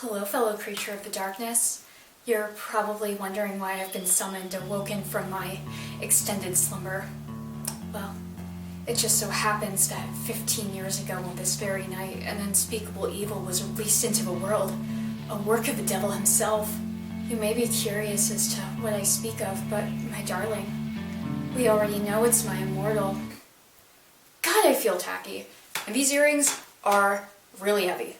Hello, fellow creature of the darkness. You're probably wondering why I've been summoned, awoken from my extended slumber. Well, it just so happens that 15 years ago on this very night, an unspeakable evil was released into the world, a work of the devil himself. You may be curious as to what I speak of, but my darling, we already know it's my Immortal. God, I feel tacky. And these earrings are really heavy.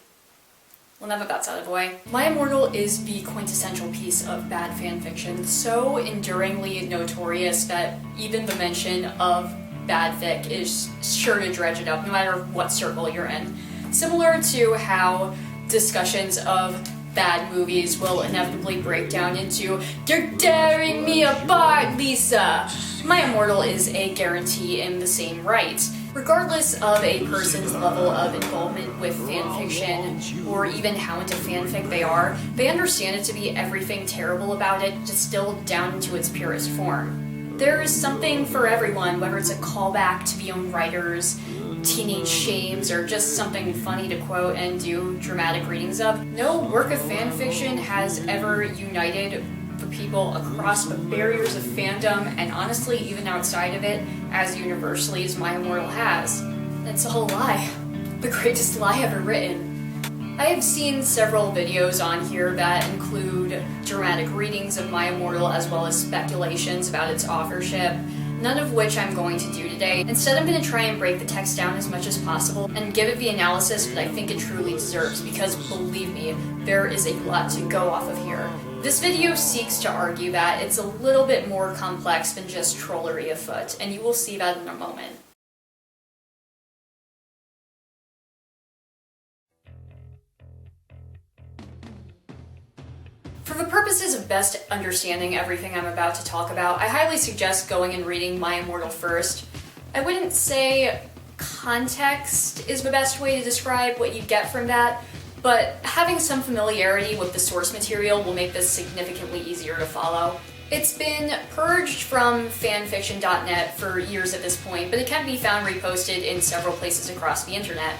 Well, enough about out of the way. My Immortal is the quintessential piece of bad fanfiction, so enduringly notorious that even the mention of bad fic is sure to dredge it up, no matter what circle you're in. Similar to how discussions of bad movies will inevitably break down into "You're tearing me apart, Lisa!" My Immortal is a guarantee in the same right. Regardless of a person's level of involvement with fanfiction, or even how into fanfic they are, they understand it to be everything terrible about it, distilled down into its purest form. There is something for everyone, whether it's a callback to the own writers, teenage shames, or just something funny to quote and do dramatic readings of. No work of fanfiction has ever united the people across the barriers of fandom, and honestly even outside of it, as universally as my Immortal has. That's a whole lie. The greatest lie ever written. I have seen several videos on here that include dramatic readings of my Immortal as well as speculations about its authorship, none of which I'm going to do today. Instead, I'm going to try and break the text down as much as possible and give it the analysis that I think it truly deserves, because believe me, there is a lot to go off of here. This video seeks to argue that it's a little bit more complex than just trollery afoot, and you will see that in a moment. For the purposes of best understanding everything I'm about to talk about, I highly suggest going and reading My Immortal first. I wouldn't say context is the best way to describe what you get from that, but having some familiarity with the source material will make this significantly easier to follow. It's been purged from fanfiction.net for years at this point, but it can be found reposted in several places across the internet.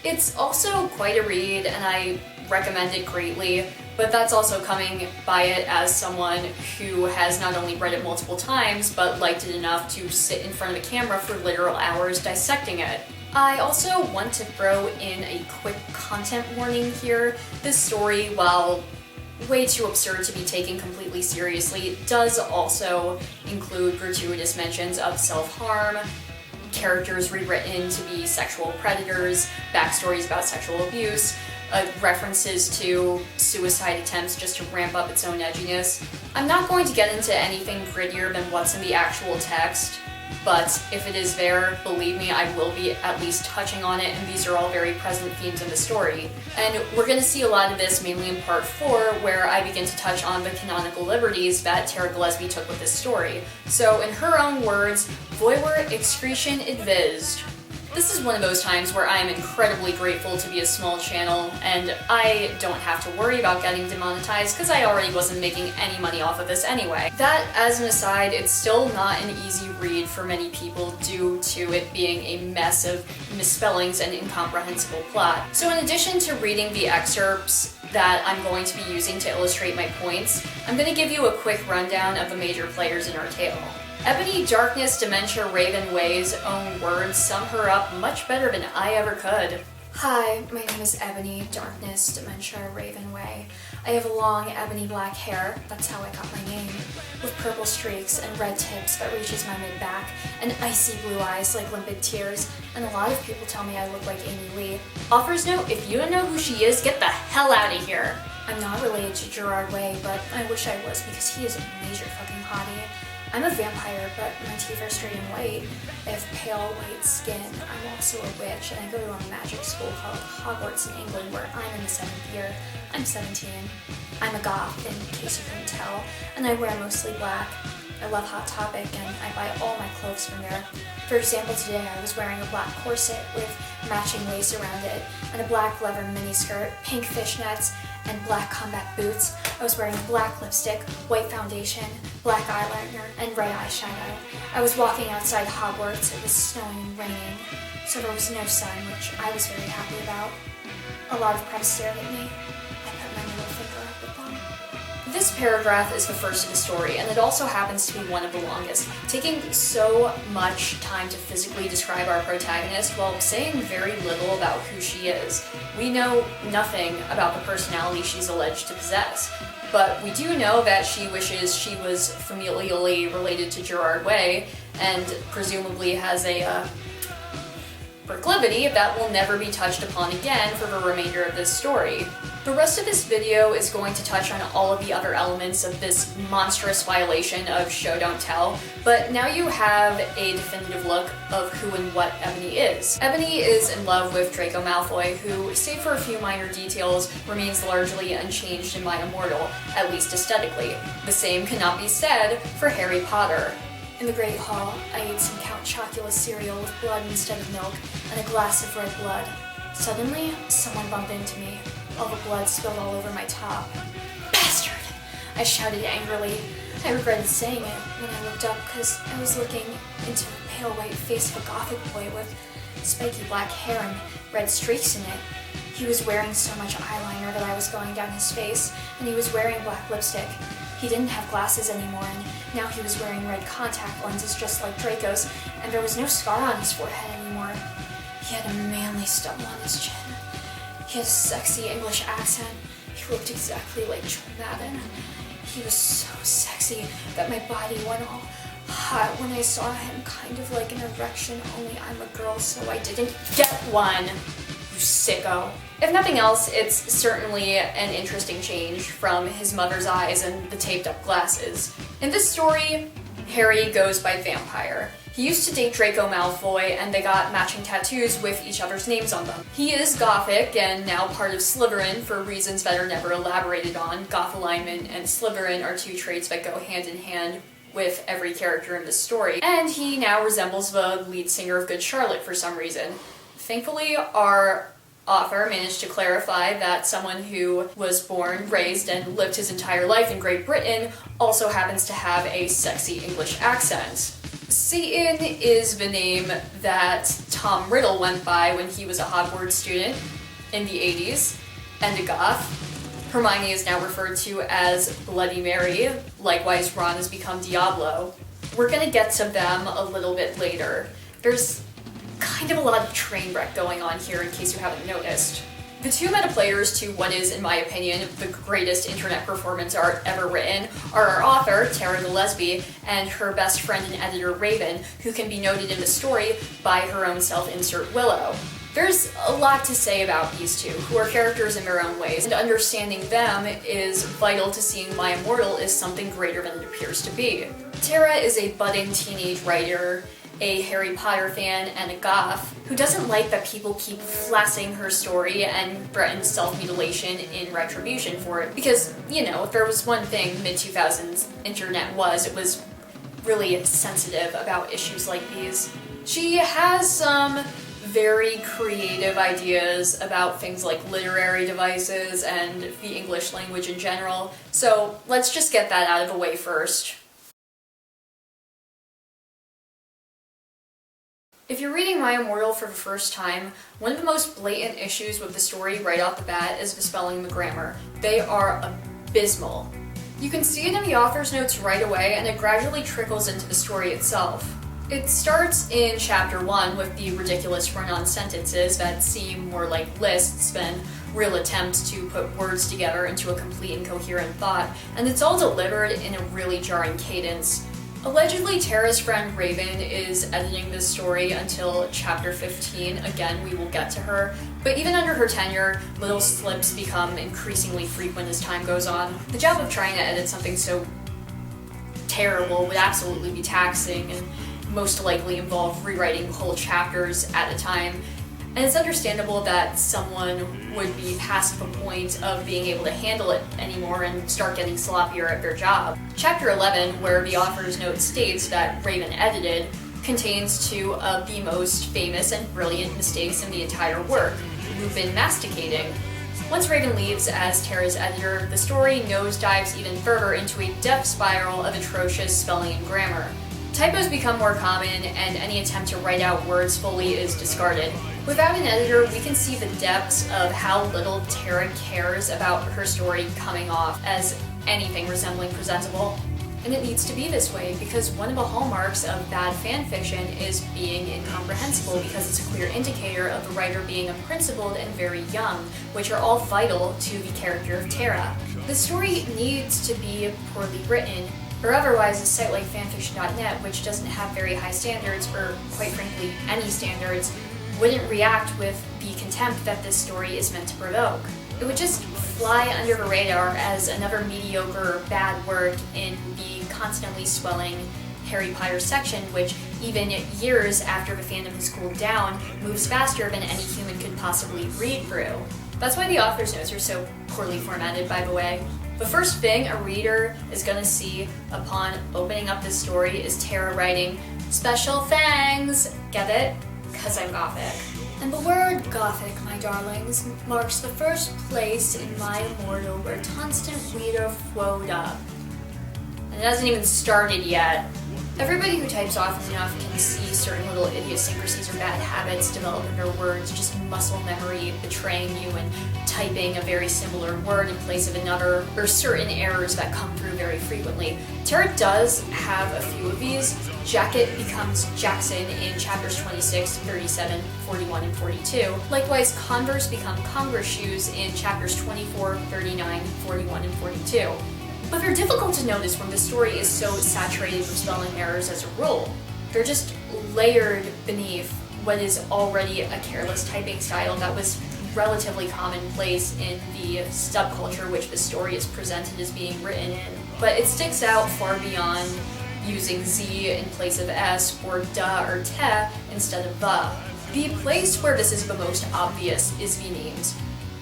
It's also quite a read, and I recommend it greatly, but that's also coming by it as someone who has not only read it multiple times, but liked it enough to sit in front of a camera for literal hours dissecting it. I also want to throw in a quick content warning here. This story, while way too absurd to be taken completely seriously, does also include gratuitous mentions of self-harm, characters rewritten to be sexual predators, backstories about sexual abuse, references to suicide attempts just to ramp up its own edginess. I'm not going to get into anything grittier than what's in the actual text, but if it is there, believe me, I will be at least touching on it, and these are all very present themes in the story. And we're going to see a lot of this mainly in part 4, where I begin to touch on the canonical liberties that Tara Gilesbie took with this story. So in her own words, voiwur excretion advised. This is one of those times where I am incredibly grateful to be a small channel, and I don't have to worry about getting demonetized because I already wasn't making any money off of this anyway. That, as an aside, it's still not an easy read for many people due to it being a mess of misspellings and incomprehensible plot. So in addition to reading the excerpts that I'm going to be using to illustrate my points, I'm going to give you a quick rundown of the major players in our tale. Ebony, Darkness, Dementia, Raven Way's own words sum her up much better than I ever could. Hi, my name is Ebony, Darkness, Dementia, Raven Way. I have long ebony black hair, that's how I got my name, with purple streaks and red tips that reaches my mid-back, and icy blue eyes like limpid tears, and a lot of people tell me I look like Amy Lee. Author's note, if you don't know who she is, get the hell out of here! I'm not related to Gerard Way, but I wish I was because he is a major fucking hottie. I'm a vampire, but my teeth are straight and white. I have pale white skin. I'm also a witch, and I go to a magic school called Hogwarts in England, where I'm in the 7th year. I'm 17. I'm a goth, in case you couldn't tell, and I wear mostly black. I love Hot Topic, and I buy all my clothes from there. For example, today I was wearing a black corset with matching lace around it, and a black leather miniskirt, pink fishnets, and black combat boots. I was wearing black lipstick, white foundation, black eyeliner, and red eyeshadow. I was walking outside Hogwarts. It was snowing and raining. so there was no sun, which I was very happy about. A lot of crowds stared at me. I put my middle finger up at them. This paragraph is the first of the story, and it also happens to be one of the longest, taking so much time to physically describe our protagonist while saying very little about who she is. We know nothing about the personality she's alleged to possess, but we do know that she wishes she was familially related to Gerard Way, and presumably has a proclivity that will never be touched upon again for the remainder of this story. The rest of this video is going to touch on all of the other elements of this monstrous violation of show don't tell, but now you have a definitive look of who and what Ebony is. Ebony is in love with Draco Malfoy, who, save for a few minor details, remains largely unchanged in My Immortal, at least aesthetically. The same cannot be said for Harry Potter. In the Great Hall, I ate some Count Chocula cereal with blood instead of milk and a glass of red blood. Suddenly, someone bumped into me. All the blood spilled all over my top. Bastard! I shouted angrily. I regretted saying it when I looked up because I was looking into the pale white face of a Gothic boy with spiky black hair and red streaks in it. He was wearing so much eyeliner that I was going down his face, and he was wearing black lipstick. He didn't have glasses anymore, and now he was wearing red contact lenses just like Draco's, and there was no scar on his forehead anymore. He had a manly stubble on his chin. He had a sexy English accent. He looked exactly like Joe Madden. He was so sexy that my body went all hot when I saw him, kind of like an erection, only I'm a girl, so I didn't Get one, you sicko. If nothing else, it's certainly an interesting change from his mother's eyes and the taped up glasses. In this story, Harry goes by Vampire. He used to date Draco Malfoy, and they got matching tattoos with each other's names on them. He is Gothic, and now part of Slytherin for reasons that are never elaborated on. Goth alignment and Slytherin are two traits that go hand in hand with every character in this story. And he now resembles the lead singer of Good Charlotte for some reason. Thankfully, our author managed to clarify that someone who was born, raised, and lived his entire life in Great Britain also happens to have a sexy English accent. Satan is the name that Tom Riddle went by when he was a Hogwarts student in the 80s, and a goth. Hermione is now referred to as Bloody Mary, likewise Ron has become Diablo. We're gonna get to them a little bit later. There's kind of a lot of train wreck going on here in case you haven't noticed. The two meta players to what is, in my opinion, the greatest internet performance art ever written are our author, Tara Gilesbie, and her best friend and editor, Raven, who can be noted in the story by her own self-insert Willow. There's a lot to say about these two, who are characters in their own ways, and understanding them is vital to seeing My Immortal is something greater than it appears to be. Tara is a budding teenage writer, a Harry Potter fan, and a goth who doesn't like that people keep flaccing her story and threatens self-mutilation in retribution for it. Because, you know, if there was one thing mid-2000s internet was, it was really sensitive about issues like these. She has some very creative ideas about things like literary devices and the English language in general, so let's just get that out of the way first. If you're reading My Immortal for the first time, one of the most blatant issues with the story right off the bat is the spelling and the grammar. They are abysmal. You can see it in the author's notes right away, and it gradually trickles into the story itself. It starts in chapter 1 with the ridiculous run-on sentences that seem more like lists than real attempts to put words together into a complete and coherent thought, and it's all delivered in a really jarring cadence. Allegedly, Tara's friend Raven is editing this story until chapter 15. Again, we will get to her. But even under her tenure, little slips become increasingly frequent as time goes on. The job of trying to edit something so terrible would absolutely be taxing and most likely involve rewriting whole chapters at a time. And it's understandable that someone would be past the point of being able to handle it anymore and start getting sloppier at their job. Chapter 11, where the author's note states that Raven edited, contains two of the most famous and brilliant mistakes in the entire work, Lupin masticating. Once Raven leaves as Tara's editor, the story nosedives even further into a death spiral of atrocious spelling and grammar. Typos become more common, and any attempt to write out words fully is discarded. Without an editor, we can see the depths of how little Tara cares about her story coming off as anything resembling presentable. And it needs to be this way, because one of the hallmarks of bad fanfiction is being incomprehensible, because it's a clear indicator of the writer being unprincipled and very young, which are all vital to the character of Tara. The story needs to be poorly written, or otherwise a site like fanfiction.net, which doesn't have very high standards, or quite frankly any standards, wouldn't react with the contempt that this story is meant to provoke. It would just fly under the radar as another mediocre bad work in the constantly swelling Harry Potter section, which even years after the fandom has cooled down, moves faster than any human could possibly read through. That's why the author's notes are so poorly formatted, by the way. The first thing a reader is gonna see upon opening up this story is Tara writing, "Special thanks!" Get it? 'Cause I'm Gothic. And the word Gothic, my darlings, marks the first place in my Immortal where constant reader flowed up. And it hasn't even started yet. Everybody who types often enough can see certain little idiosyncrasies or bad habits develop in their words, just muscle memory betraying you and typing a very similar word in place of another, or certain errors that come through very frequently. Tara does have a few of these. Jacket becomes Jackson in chapters 26, 37, 41, and 42. Likewise, Converse become Converse shoes in chapters 24, 39, 41, and 42. But they're difficult to notice when the story is so saturated with spelling errors as a rule. They're just layered beneath what is already a careless typing style that was relatively commonplace in the subculture which the story is presented as being written in. But it sticks out far beyond using Z in place of S or da or te instead of the. The place where this is the most obvious is the names.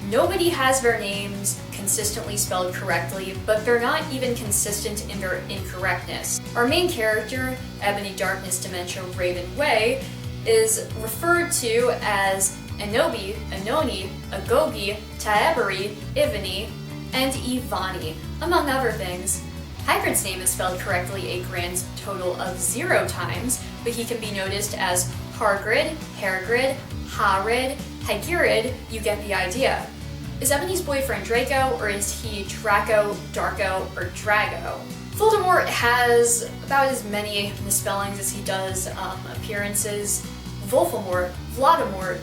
Nobody has their names consistently spelled correctly, but they're not even consistent in their incorrectness. Our main character, Ebony Darkness Dementia Raven Way, is referred to as Anobi, Anoni, Agogi, Taeberi, Ivani, and Ivani, among other things. Hagrid's name is spelled correctly a grand total of 0 times, but he can be noticed as Hargrid, Hairgrid, Harid, Hagirid. You get the idea. Is Ebony's boyfriend Draco, or is he Draco, Darko, or Drago? Voldemort has about as many misspellings as he does appearances. Voldemort, Vladimort,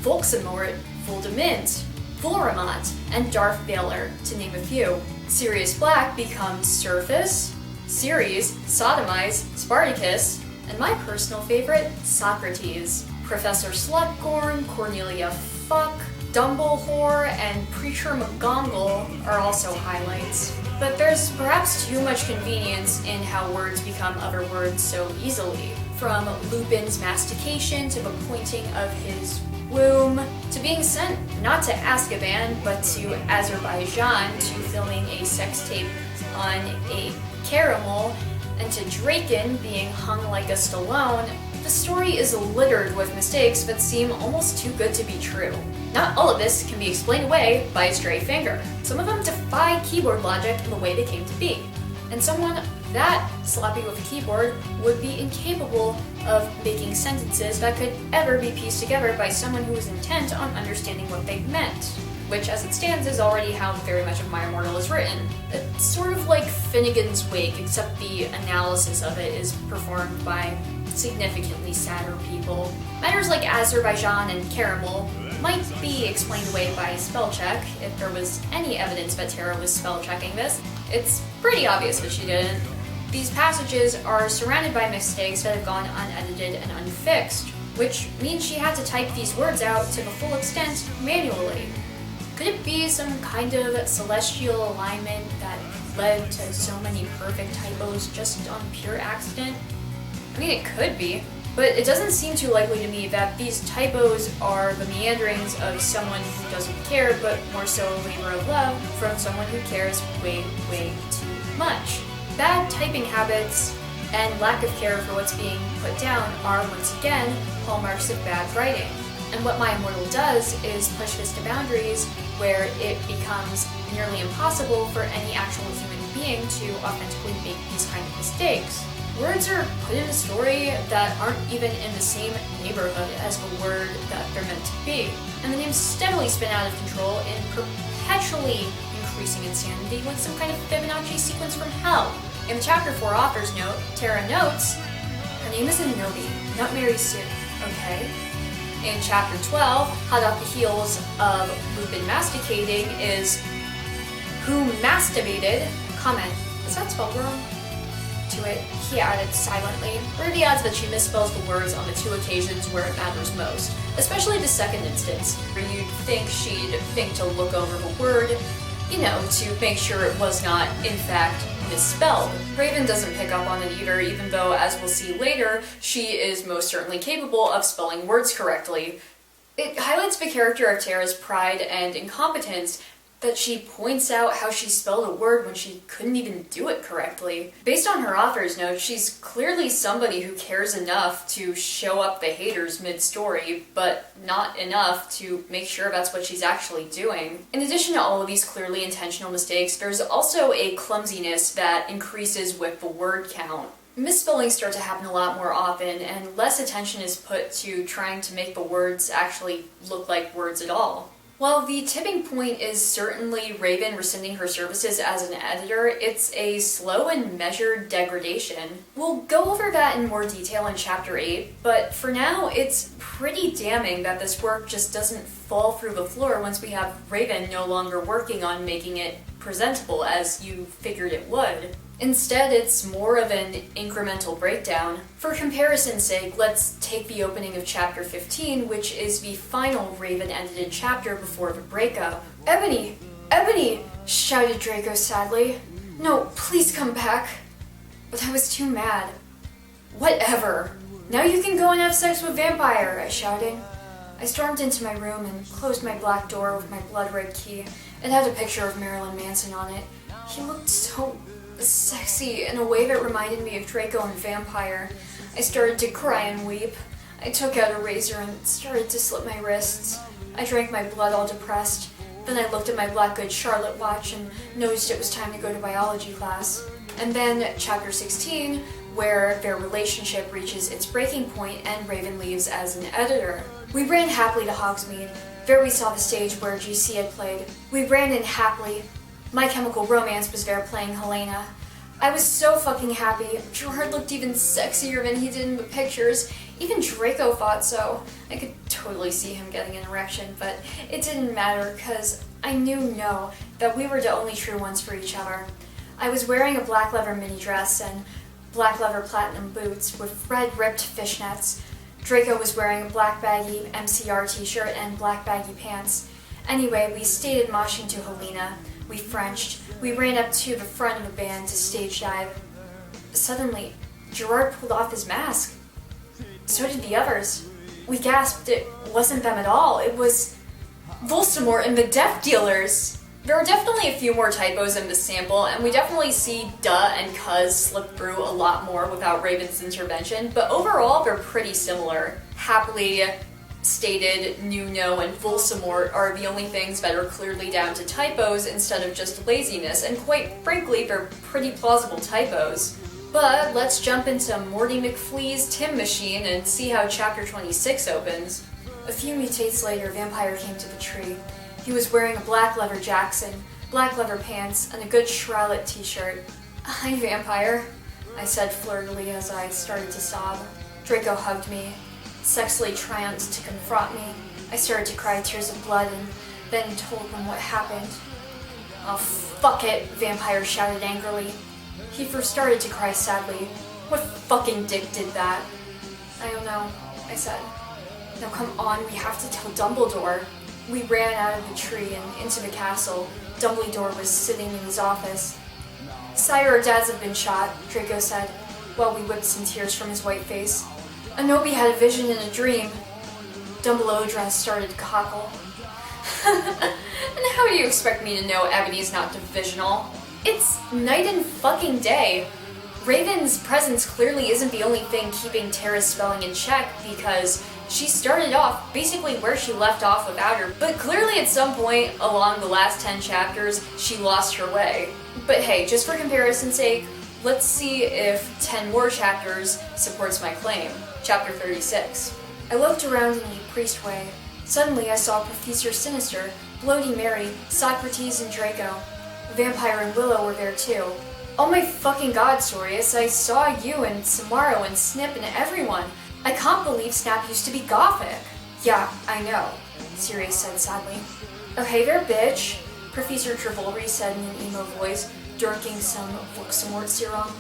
Volxemort, Voldemort, Voldemort, and Darth Vader, to name a few. Sirius Black becomes Surface, Ceres, Sodomize, Spartacus, and my personal favorite, Socrates. Professor Slutgorn, Cornelia Fuck, Dumbledore, and Preacher McGonagall are also highlights. But there's perhaps too much convenience in how words become other words so easily. From Lupin's mastication to the pointing of his womb, to being sent not to Azkaban but to Azerbaijan to filming a sex tape on a caramel, and to Draken being hung like a Stallone, the story is littered with mistakes that seem almost too good to be true. Not all of this can be explained away by a stray finger. Some of them defy keyboard logic in the way they came to be. And someone that sloppy with a keyboard would be incapable of making sentences that could ever be pieced together by someone who is intent on understanding what they meant. Which, as it stands, is already how very much of My Immortal is written. It's sort of like Finnegan's Wake, except the analysis of it is performed by significantly sadder people. Matters like Azerbaijan and caramel might be explained away by spell check, if there was any evidence that Tara was spell checking this. It's pretty obvious that she didn't. These passages are surrounded by mistakes that have gone unedited and unfixed, which means she had to type these words out to the full extent manually. Could it be some kind of celestial alignment that led to so many perfect typos just on pure accident? I mean, it could be, but it doesn't seem too likely to me that these typos are the meanderings of someone who doesn't care, but more so a labor of love from someone who cares way, way too much. Bad typing habits and lack of care for what's being put down are, once again, hallmarks of bad writing. And what My Immortal does is push this to boundaries where it becomes nearly impossible for any actual human being to authentically make these kind of mistakes. Words are put in a story that aren't even in the same neighborhood as the word that they're meant to be, and the names steadily spin out of control in perpetually increasing insanity like some kind of Fibonacci sequence from hell. In the Chapter 4 author's note, Tara notes, her name is Anobi, not Mary Sue, okay? In Chapter 12, hot off the heels of Lupin masticating is who masturbated, comment, is that spelled wrong? To it, he added silently, what are the odds that she misspells the words on the 2 occasions where it matters most? Especially the second instance, where you'd think she'd think to look over the word, to make sure it was not, in fact, misspelled. Raven doesn't pick up on it either, even though, as we'll see later, she is most certainly capable of spelling words correctly. It highlights the character of Tara's pride and incompetence that she points out how she spelled a word when she couldn't even do it correctly. Based on her author's note, she's clearly somebody who cares enough to show up the haters mid-story, but not enough to make sure that's what she's actually doing. In addition to all of these clearly intentional mistakes, there's also a clumsiness that increases with the word count. Misspellings start to happen a lot more often, and less attention is put to trying to make the words actually look like words at all. While the tipping point is certainly Raven rescinding her services as an editor, it's a slow and measured degradation. We'll go over that in more detail in Chapter 8, but for now, it's pretty damning that this work just doesn't fall through the floor once we have Raven no longer working on making it presentable as you figured it would. Instead, it's more of an incremental breakdown. For comparison's sake, let's take the opening of Chapter 15, which is the final Raven-edited chapter before the breakup. "Ebony! Ebony!" shouted Draco sadly. "No, please come back." But I was too mad. "Whatever. Now you can go and have sex with Vampire," I shouted. I stormed into my room and closed my black door with my blood-red key. It had a picture of Marilyn Manson on it. He looked so sexy in a way that reminded me of Draco and Vampire. I started to cry and weep. I took out a razor and started to slit my wrists. I drank my blood all depressed. Then I looked at my Black Good Charlotte watch and noticed it was time to go to biology class. And then Chapter 16, where their relationship reaches its breaking point and Raven leaves as an editor. We ran happily to Hogsmeade. There we saw the stage where GC had played. We ran in happily. My Chemical Romance was there playing Helena. I was so fucking happy. Gerard looked even sexier than he did in the pictures. Even Draco thought so. I could totally see him getting an erection, but it didn't matter because I knew that we were the only true ones for each other. I was wearing a black leather mini dress and black leather platinum boots with red ripped fishnets. Draco was wearing a black baggy MCR t-shirt and black baggy pants. Anyway, we stayed moshing to Helena. We Frenched. We ran up to the front of the band to stage dive. Suddenly, Gerard pulled off his mask. So did the others. We gasped. It wasn't them at all. It was Voldemort and the Death Dealers. There are definitely a few more typos in this sample, and we definitely see duh and cuz slip through a lot more without Raven's intervention, but overall they're pretty similar. Happily stated, Nuno, and Voldemort are the only things that are clearly down to typos instead of just laziness, and quite frankly, they're pretty plausible typos. But let's jump into Morty McFlea's Tim Machine and see how Chapter 26 opens. A few mutates later, Vampire came to the tree. He was wearing a black leather Jackson, black leather pants, and a good Charlotte t-shirt. "Hi, Vampire," I said flirtily as I started to sob. Draco hugged me, sexily triumphed to confront me. I started to cry tears of blood and then told him what happened. "Oh, fuck it," Vampire shouted angrily. He first started to cry sadly. "What fucking dick did that?" "I don't know," I said. "Now come on, we have to tell Dumbledore." We ran out of the tree and into the castle. Dumbledore was sitting in his office. "Sire, our dads have been shot," Draco said, while we whipped some tears from his white face. "Anobi had a vision in a dream." Dumbledore started to cockle. "And how do you expect me to know Ebony's not divisional? It's night and fucking day. Raven's presence clearly isn't the only thing keeping Tara's spelling in check, because she started off basically where she left off without her, but clearly at some point along the last 10 chapters, she lost her way. But hey, just for comparison's sake, Let's see if 10 more chapters supports my claim. Chapter 36. I looked around in a priest way. Suddenly I saw Professor Sinister, Bloody Mary, Socrates, and Draco. Vampire and Willow were there too. Oh my fucking god, Sorius, I saw you and Samaro and Snip and everyone. I can't believe Snap used to be Goffik. Yeah, I know, Sirius said sadly. Oh hey there, bitch, Professor Travolry said in an emo voice, drinking some Voxamort serum.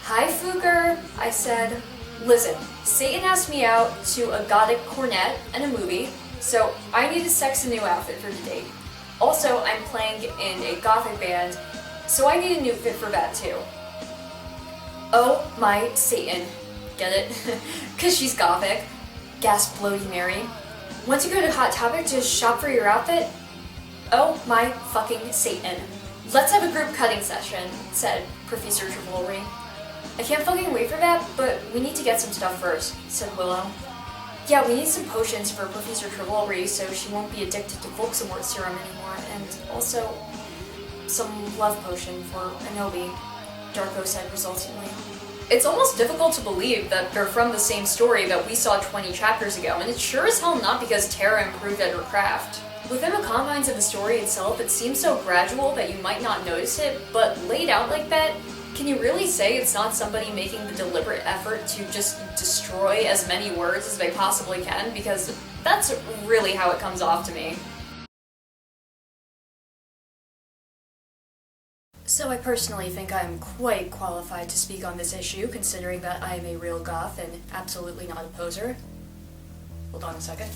Hi, Fuker, I said. Listen, Satan asked me out to a gothic cornet and a movie, so I need a sex a new outfit for the date. Also, I'm playing in a gothic band, so I need a new fit for that too. Oh my Satan. Get it? Cause she's gothic. Gasped Bloody Mary. Want to go to Hot Topic to shop for your outfit? Oh my fucking Satan. Let's have a group cutting session, said Professor Travolry. I can't fucking wait for that, but we need to get some stuff first, said Willow. Yeah, we need some potions for Professor Travolry so she won't be addicted to Voxamort serum anymore, and also some love potion for Anobi, Darko said resultantly. It's almost difficult to believe that they're from the same story that we saw 20 chapters ago, and it's sure as hell not because Tara improved at her craft. Within the confines of the story itself, it seems so gradual that you might not notice it, but laid out like that, can you really say it's not somebody making the deliberate effort to just destroy as many words as they possibly can? Because that's really how it comes off to me. So I personally think I'm quite qualified to speak on this issue, considering that I am a real goth and absolutely not a poser. Hold on a second.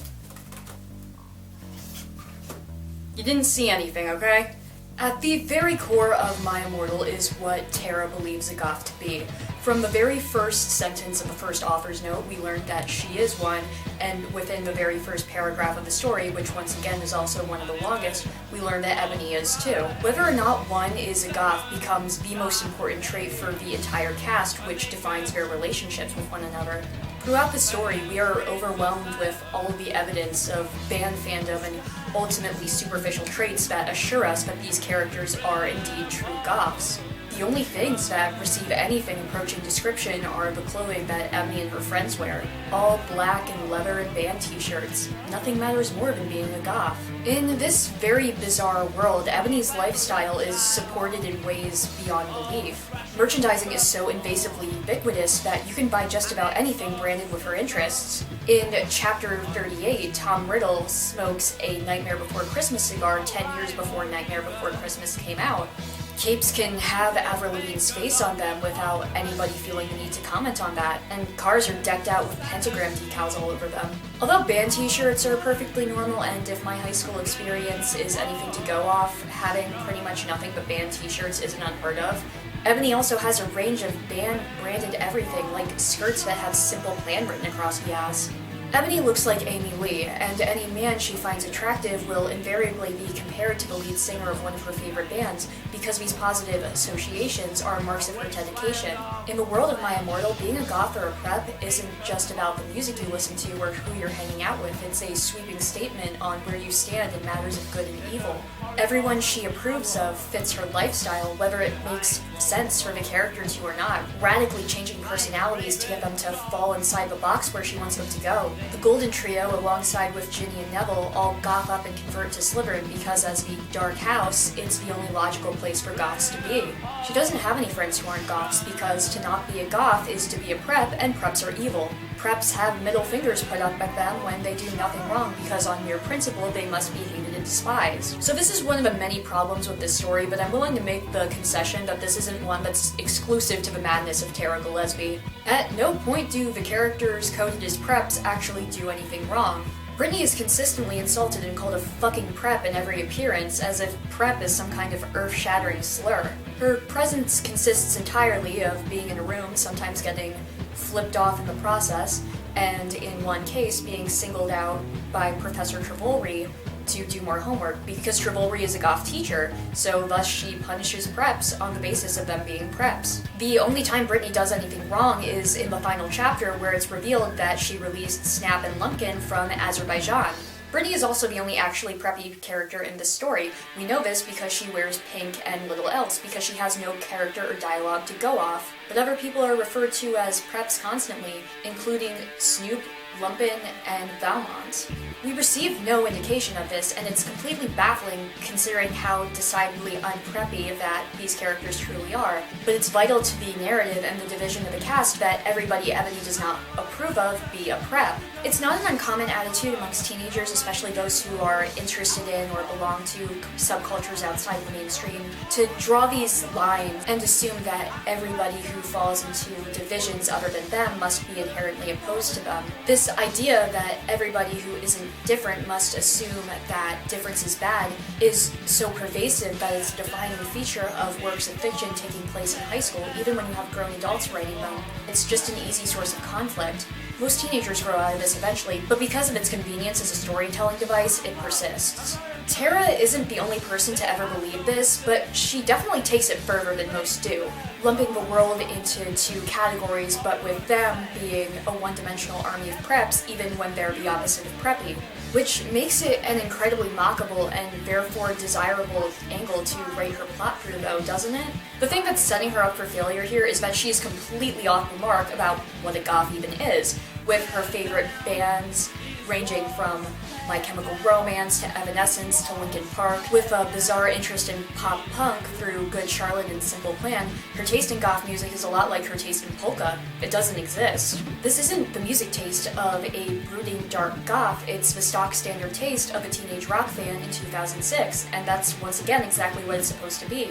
You didn't see anything, okay? At the very core of My Immortal is what Tara believes a goth to be. From the very first sentence of the first author's note, we learned that she is one, and within the very first paragraph of the story, which once again is also one of the longest, we learn that Ebony is too. Whether or not one is a goth becomes the most important trait for the entire cast, which defines their relationships with one another. Throughout the story, we are overwhelmed with all of the evidence of band fandom and ultimately superficial traits that assure us that these characters are indeed true goths. The only things that receive anything approaching description are the clothing that Ebony and her friends wear. All black and leather and band t-shirts. Nothing matters more than being a goth. In this very bizarre world, Ebony's lifestyle is supported in ways beyond belief. Merchandising is so invasively ubiquitous that you can buy just about anything branded with her interests. In Chapter 38, Tom Riddle smokes a Nightmare Before Christmas cigar 10 years before Nightmare Before Christmas came out. Capes can have Avril Lavigne's face on them without anybody feeling the need to comment on that, and cars are decked out with pentagram decals all over them. Although band t-shirts are perfectly normal, and if my high school experience is anything to go off, having pretty much nothing but band t-shirts isn't unheard of, Ebony also has a range of band-branded everything, like skirts that have Simple Plan written across the ass. Ebony looks like Amy Lee, and any man she finds attractive will invariably be compared to the lead singer of one of her favorite bands, because these positive associations are marks of her dedication. In the world of My Immortal, being a goth or a prep isn't just about the music you listen to or who you're hanging out with, it's a sweeping statement on where you stand in matters of good and evil. Everyone she approves of fits her lifestyle, whether it makes sense for the character to or not, radically changing personalities to get them to fall inside the box where she wants them to go. The Golden Trio, alongside with Ginny and Neville, all goth up and convert to Slytherin because as the Dark House, it's the only logical place for goths to be. She doesn't have any friends who aren't goths because to not be a goth is to be a prep, and preps are evil. Preps have middle fingers put up at them when they do nothing wrong because on mere principle they must be hated and despised. So this is one of the many problems with this story, but I'm willing to make the concession that this isn't one that's exclusive to the madness of Tara Gilesbie. At no point do the characters coded as preps actually do anything wrong. Brittany is consistently insulted and called a fucking prep in every appearance, as if prep is some kind of earth-shattering slur. Her presence consists entirely of being in a room, sometimes getting flipped off in the process, and in one case being singled out by Professor Travolry to do more homework, because Travolry is a goth teacher, so thus she punishes preps on the basis of them being preps. The only time Brittany does anything wrong is in the final chapter, where it's revealed that she released Snap and Lumpkin from Azerbaijan. Brittany is also the only actually preppy character in this story. We know this because she wears pink and little else, because she has no character or dialogue to go off, but other people are referred to as preps constantly, including Snoop, Lumpin, and Valmont. We receive no indication of this, and it's completely baffling considering how decidedly unpreppy that these characters truly are. But it's vital to the narrative and the division of the cast that everybody Ebony does not approve of be a prep. It's not an uncommon attitude amongst teenagers, especially those who are interested in or belong to subcultures outside the mainstream, to draw these lines and assume that everybody who falls into divisions other than them must be inherently opposed to them. This idea that everybody who isn't different must assume that difference is bad is so pervasive that it's a defining feature of works of fiction taking place in high school, even when you have grown adults writing them. It's just an easy source of conflict. Most teenagers grow out of this eventually, but because of its convenience as a storytelling device, it persists. Tara isn't the only person to ever believe this, but she definitely takes it further than most do, lumping the world into two categories, but with them being a one-dimensional army of preps even when they're the opposite of preppy, which makes it an incredibly mockable and therefore desirable angle to write her plot through, though, doesn't it? The thing that's setting her up for failure here is that she is completely off the mark about what a goth even is, with her favorite bands ranging from My Chemical Romance to Evanescence to Linkin Park, with a bizarre interest in pop punk through Good Charlotte and Simple Plan. Her taste in goth music is a lot like her taste in polka. It doesn't exist. This isn't the music taste of a brooding dark goth, it's the stock standard taste of a teenage rock fan in 2006, and that's once again exactly what it's supposed to be.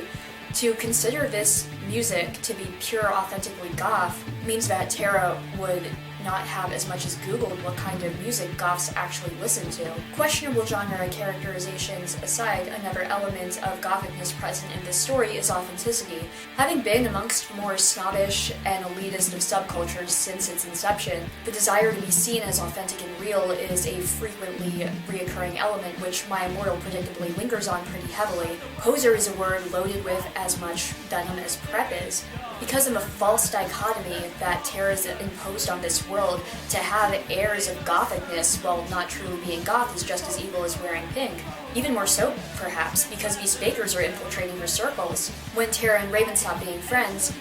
To consider this music to be pure, authentically goth means that Tara would not have as much as Googled what kind of music goths actually listen to. Questionable genre characterizations aside, another element of Goffickness present in this story is authenticity. Having been amongst more snobbish and elitist of subcultures since its inception, the desire to be seen as authentic and real is a frequently reoccurring element which My Immortal predictably lingers on pretty heavily. Poser is a word loaded with as much venom as prep is. Because of a false dichotomy that Tara's imposed on this world, to have airs of Gothickness while not truly being goth is just as evil as wearing pink. Even more so, perhaps, because these fakers are infiltrating her circles. When Tara and Raven stop being friends,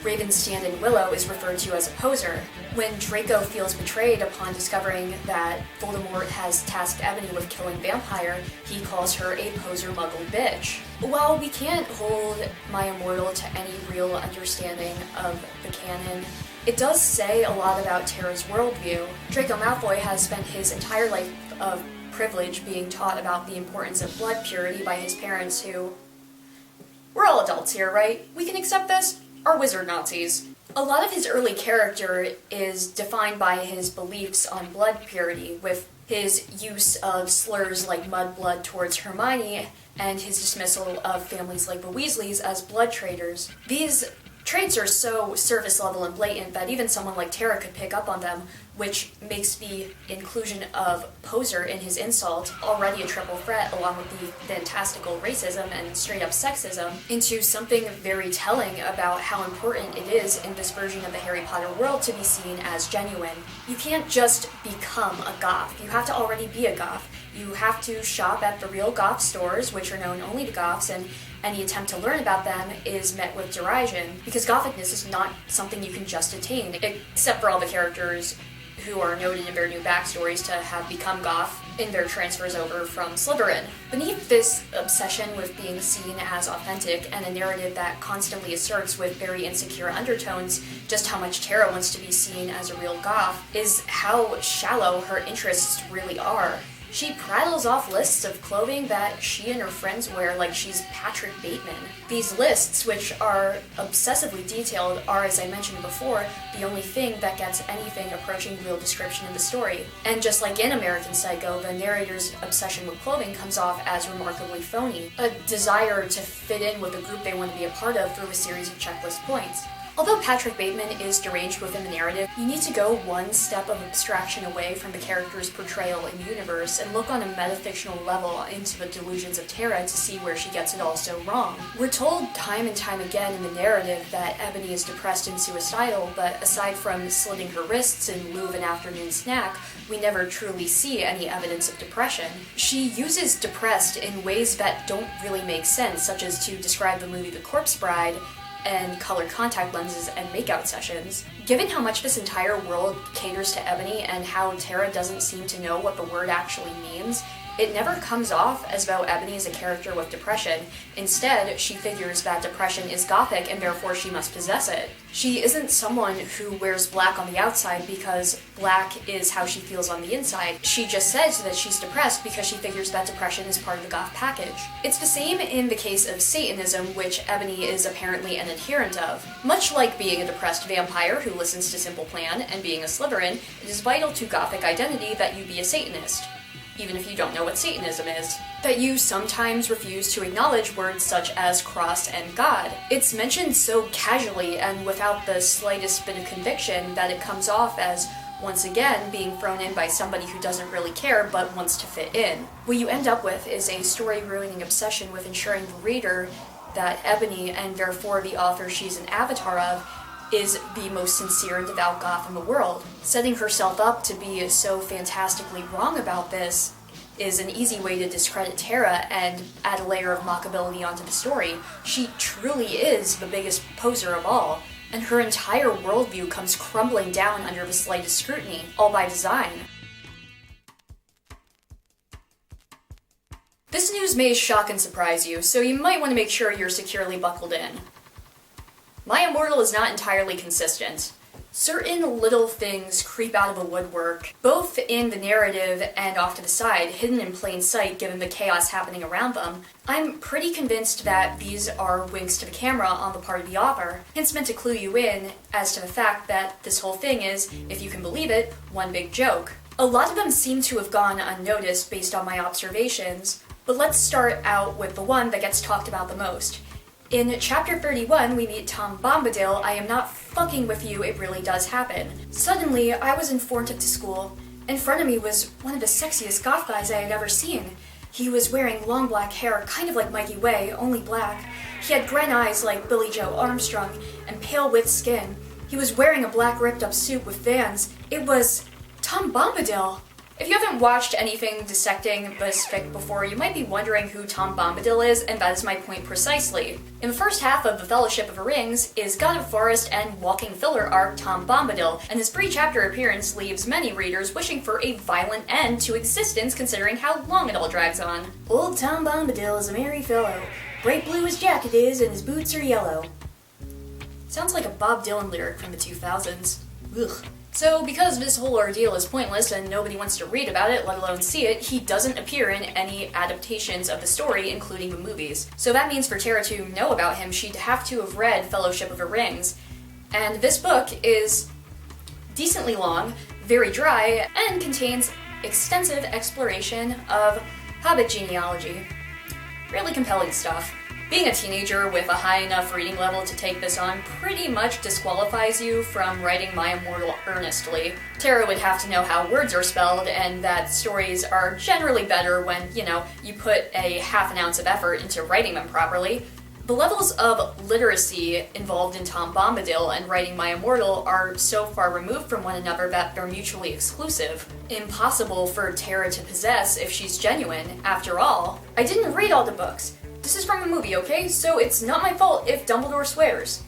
Raven's stand-in Willow is referred to as a poser. When Draco feels betrayed upon discovering that Voldemort has tasked Ebony with killing Vampire, he calls her a poser muggle bitch. While we can't hold My Immortal to any real understanding of the canon, it does say a lot about Tara's worldview. Draco Malfoy has spent his entire life of privilege being taught about the importance of blood purity by his parents who... We're all adults here, right? We can accept this? Are wizard Nazis. A lot of his early character is defined by his beliefs on blood purity, with his use of slurs like mudblood towards Hermione and his dismissal of families like the Weasleys as blood traitors. These traits are so surface level and blatant that even someone like Tara could pick up on them, which makes the inclusion of poser in his insult already a triple threat, along with the fantastical racism and straight-up sexism, into something very telling about how important it is in this version of the Harry Potter world to be seen as genuine. You can't just become a goth. You have to already be a goth. You have to shop at the real goth stores, which are known only to goths, and any attempt to learn about them is met with derision, because Goffickness is not something you can just attain, except for all the characters who are noted in their new backstories to have become goth in their transfers over from Slytherin. Beneath this obsession with being seen as authentic and a narrative that constantly asserts with very insecure undertones just how much Tara wants to be seen as a real goth is how shallow her interests really are. She prattles off lists of clothing that she and her friends wear like she's Patrick Bateman. These lists, which are obsessively detailed, are, as I mentioned before, the only thing that gets anything approaching real description in the story. And just like in American Psycho, the narrator's obsession with clothing comes off as remarkably phony, a desire to fit in with the group they want to be a part of through a series of checklist points. Although Patrick Bateman is deranged within the narrative, you need to go one step of abstraction away from the character's portrayal in the universe and look on a metafictional level into the delusions of Tara to see where she gets it all so wrong. We're told time and time again in the narrative that Ebony is depressed and suicidal, but aside from slitting her wrists in lieu of an afternoon snack, we never truly see any evidence of depression. She uses depressed in ways that don't really make sense, such as to describe the movie The Corpse Bride and colored contact lenses and makeout sessions. Given how much this entire world caters to Ebony and how Tara doesn't seem to know what the word actually means, it never comes off as though Ebony is a character with depression. Instead, she figures that depression is gothic and therefore she must possess it. She isn't someone who wears black on the outside because black is how she feels on the inside. She just says that she's depressed because she figures that depression is part of the goth package. It's the same in the case of Satanism, which Ebony is apparently an adherent of. Much like being a depressed vampire who listens to Simple Plan and being a Slytherin, it is vital to gothic identity that you be a Satanist, even if you don't know what Satanism is. That you sometimes refuse to acknowledge words such as cross and God. It's mentioned so casually and without the slightest bit of conviction that it comes off as, once again, being thrown in by somebody who doesn't really care but wants to fit in. What you end up with is a story-ruining obsession with ensuring the reader that Ebony, and therefore the author she's an avatar of, is the most sincere and devout goth in the world. Setting herself up to be so fantastically wrong about this is an easy way to discredit Tara and add a layer of mockability onto the story. She truly is the biggest poser of all, and her entire worldview comes crumbling down under the slightest scrutiny, all by design. This news may shock and surprise you, so you might want to make sure you're securely buckled in. My Immortal is not entirely consistent. Certain little things creep out of the woodwork, both in the narrative and off to the side, hidden in plain sight given the chaos happening around them. I'm pretty convinced that these are winks to the camera on the part of the author, hints meant to clue you in as to the fact that this whole thing is, if you can believe it, one big joke. A lot of them seem to have gone unnoticed based on my observations, but let's start out with the one that gets talked about the most. In chapter 31, we meet Tom Bombadil. I am not fucking with you, it really does happen. Suddenly, I was in Forntup to school. In front of me was one of the sexiest goth guys I had ever seen. He was wearing long black hair, kind of like Mikey Way, only black. He had gren eyes like Billy Joe Armstrong, and pale with skin. He was wearing a black ripped up suit with Vans. It was Tom Bombadil. If you haven't watched anything dissecting this fic before, you might be wondering who Tom Bombadil is, and that is my point precisely. In the first half of The Fellowship of the Rings is God of Forest and Walking Filler arc Tom Bombadil, and his pre-chapter appearance leaves many readers wishing for a violent end to existence considering how long it all drags on. Old Tom Bombadil is a merry fellow. Bright blue his jacket is, and his boots are yellow. Sounds like a Bob Dylan lyric from the 2000s. Ugh. So, because this whole ordeal is pointless and nobody wants to read about it, let alone see it, he doesn't appear in any adaptations of the story, including the movies. So that means for Tara to know about him, she'd have to have read Fellowship of the Rings. And this book is decently long, very dry, and contains extensive exploration of Hobbit genealogy. Really compelling stuff. Being a teenager with a high enough reading level to take this on pretty much disqualifies you from writing My Immortal earnestly. Tara would have to know how words are spelled, and that stories are generally better when, you put a half an ounce of effort into writing them properly. The levels of literacy involved in Tom Bombadil and writing My Immortal are so far removed from one another that they're mutually exclusive. Impossible for Tara to possess if she's genuine, after all. I didn't read all the books. This is from a movie, okay? So it's not my fault if Dumbledore swears.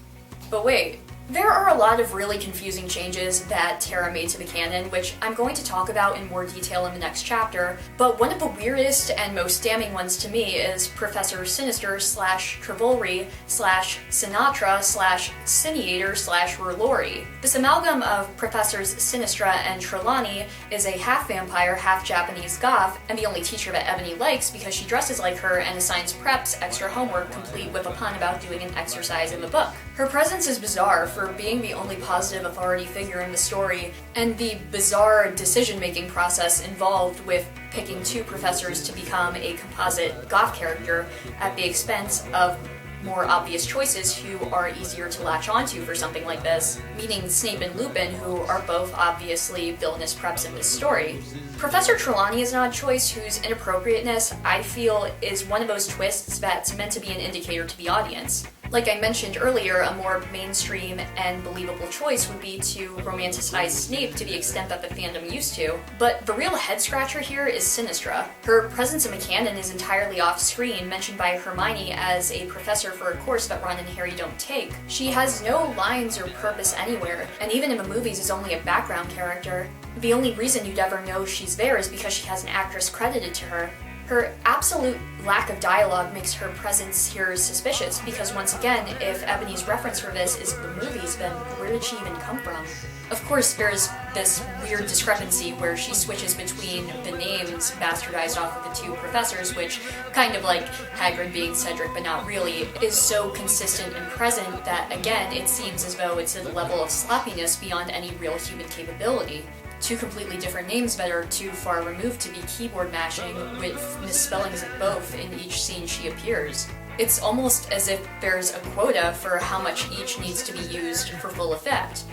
But wait, there are a lot of really confusing changes that Tara made to the canon, which I'm going to talk about in more detail in the next chapter, but one of the weirdest and most damning ones to me is Professor Sinister / Trivolry / Sinatra / Cineator / Rulori. This amalgam of Professors Sinistra and Trelawney is a half-vampire, half-Japanese goth, and the only teacher that Ebony likes because she dresses like her and assigns preps extra homework complete with a pun about doing an exercise in the book. Her presence is bizarre for being the only positive authority figure in the story, and the bizarre decision-making process involved with picking two professors to become a composite goth character at the expense of more obvious choices who are easier to latch onto for something like this, meaning Snape and Lupin, who are both obviously villainous preps in this story. Professor Trelawney is an odd choice whose inappropriateness, I feel, is one of those twists that's meant to be an indicator to the audience. Like I mentioned earlier, a more mainstream and believable choice would be to romanticize Snape to the extent that the fandom used to, but the real head-scratcher here is Sinistra. Her presence in the canon is entirely off-screen, mentioned by Hermione as a professor for a course that Ron and Harry don't take. She has no lines or purpose anywhere, and even in the movies is only a background character. The only reason you'd ever know she's there is because she has an actress credited to her. Her absolute lack of dialogue makes her presence here suspicious, because once again, if Ebony's reference for this is the movies, then where did she even come from? Of course, there's this weird discrepancy where she switches between the names bastardized off of the two professors, which, kind of like Hagrid being Cedric but not really, is so consistent and present that, again, it seems as though it's at a level of sloppiness beyond any real human capability. Two completely different names that are too far removed to be keyboard mashing, with misspellings of both in each scene she appears. It's almost as if there's a quota for how much each needs to be used for full effect.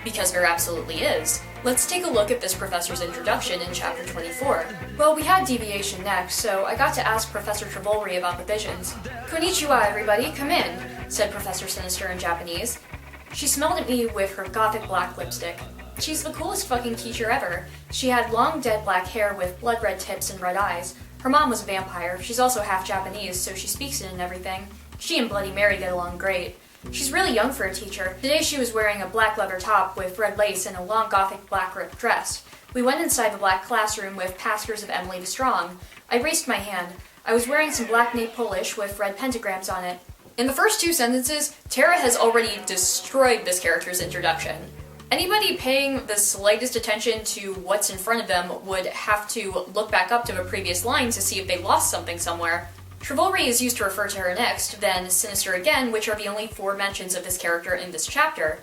Because there absolutely is. Let's take a look at this professor's introduction in chapter 24. Well, we had deviation next, so I got to ask Professor Trevolry about the visions. "Konnichiwa, everybody, come in," said Professor Sinister in Japanese. She smelled at me with her gothic black lipstick. She's the coolest fucking teacher ever. She had long dead black hair with blood red tips and red eyes. Her mom was a vampire. She's also half Japanese, so she speaks it and everything. She and Bloody Mary get along great. She's really young for a teacher. Today she was wearing a black leather top with red lace and a long gothic black ripped dress. We went inside the black classroom with pastors of Emily the Strong. I raised my hand. I was wearing some black nape Polish with red pentagrams on it. In the first two sentences, Tara has already destroyed this character's introduction. Anybody paying the slightest attention to what's in front of them would have to look back up to the previous line to see if they lost something somewhere. Trevolry is used to refer to her next, then Sinister again, which are the only 4 mentions of this character in this chapter.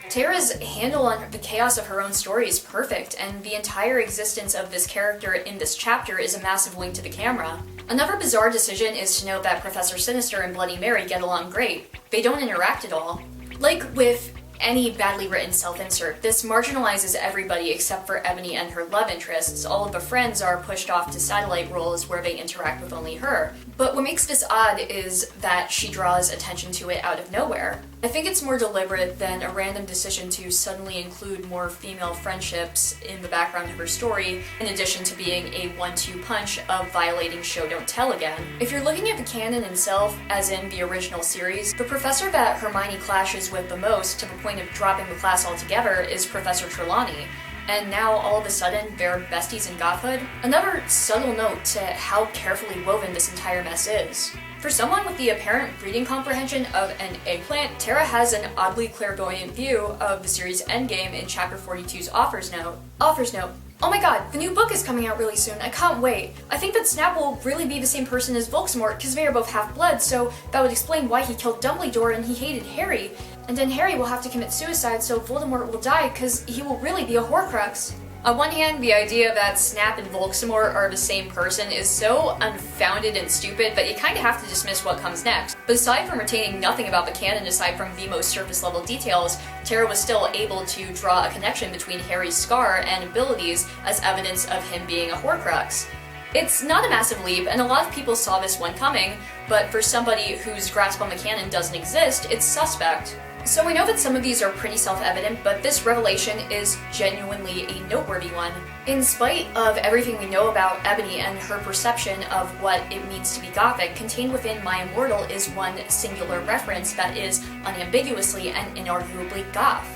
Tara's handle on the chaos of her own story is perfect, and the entire existence of this character in this chapter is a massive wink to the camera. Another bizarre decision is to note that Professor Sinister and Bloody Mary get along great. They don't interact at all. Like with any badly written self-insert, this marginalizes everybody except for Ebony and her love interests. All of the friends are pushed off to satellite roles where they interact with only her. But what makes this odd is that she draws attention to it out of nowhere. I think it's more deliberate than a random decision to suddenly include more female friendships in the background of her story, in addition to being a 1-2 punch of violating show don't tell again. If you're looking at the canon itself, as in the original series, the professor that Hermione clashes with the most, to the point of dropping the class altogether, is Professor Trelawney. And now, all of a sudden, they're besties in gothhood? Another subtle note to how carefully woven this entire mess is. For someone with the apparent reading comprehension of an eggplant, Tara has an oddly clairvoyant view of the series' endgame in Chapter 42's Author's Note. Author's Note. Oh my god, the new book is coming out really soon. I can't wait. I think that Snap will really be the same person as Voldemort, because they are both half-blood, so that would explain why he killed Dumbledore and he hated Harry. And then Harry will have to commit suicide, so Voldemort will die, because he will really be a Horcrux. On one hand, the idea that Snap and Voldemort are the same person is so unfounded and stupid that you kind of have to dismiss what comes next. But aside from retaining nothing about the canon aside from the most surface-level details, Tara was still able to draw a connection between Harry's scar and abilities as evidence of him being a Horcrux. It's not a massive leap, and a lot of people saw this one coming, but for somebody whose grasp on the canon doesn't exist, it's suspect. So we know that some of these are pretty self-evident, but this revelation is genuinely a noteworthy one. In spite of everything we know about Ebony and her perception of what it means to be Gothic, contained within My Immortal is one singular reference that is unambiguously and inarguably goth.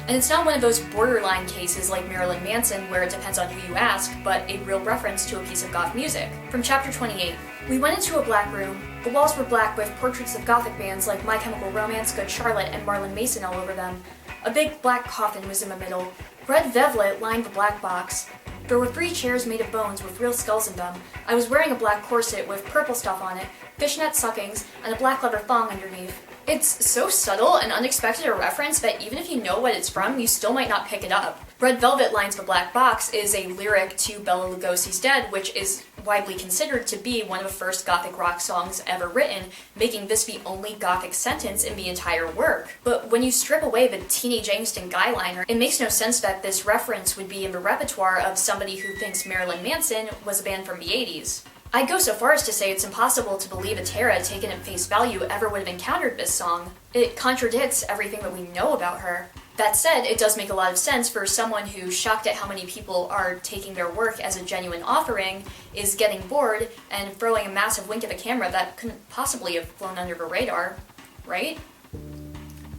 And it's not one of those borderline cases like Marilyn Manson where it depends on who you ask, but a real reference to a piece of goth music. From chapter 28. We went into a black room. The walls were black with portraits of gothic bands like My Chemical Romance, Good Charlotte, and Marlon Mason all over them. A big black coffin was in the middle. Red velvet lined the black box. There were 3 chairs made of bones with real skulls in them. I was wearing a black corset with purple stuff on it, fishnet suckings, and a black leather thong underneath. It's so subtle and unexpected a reference that even if you know what it's from, you still might not pick it up. Red Velvet Lines the Black Box is a lyric to Bela Lugosi's Dead, which is widely considered to be one of the first gothic rock songs ever written, making this the only gothic sentence in the entire work. But when you strip away the teenage angst and guy liner, it makes no sense that this reference would be in the repertoire of somebody who thinks Marilyn Manson was a band from the 80s. I'd go so far as to say it's impossible to believe a Tara, taken at face value, ever would have encountered this song. It contradicts everything that we know about her. That said, it does make a lot of sense for someone who's shocked at how many people are taking their work as a genuine offering, is getting bored, and throwing a massive wink at the camera that couldn't possibly have flown under the radar, right?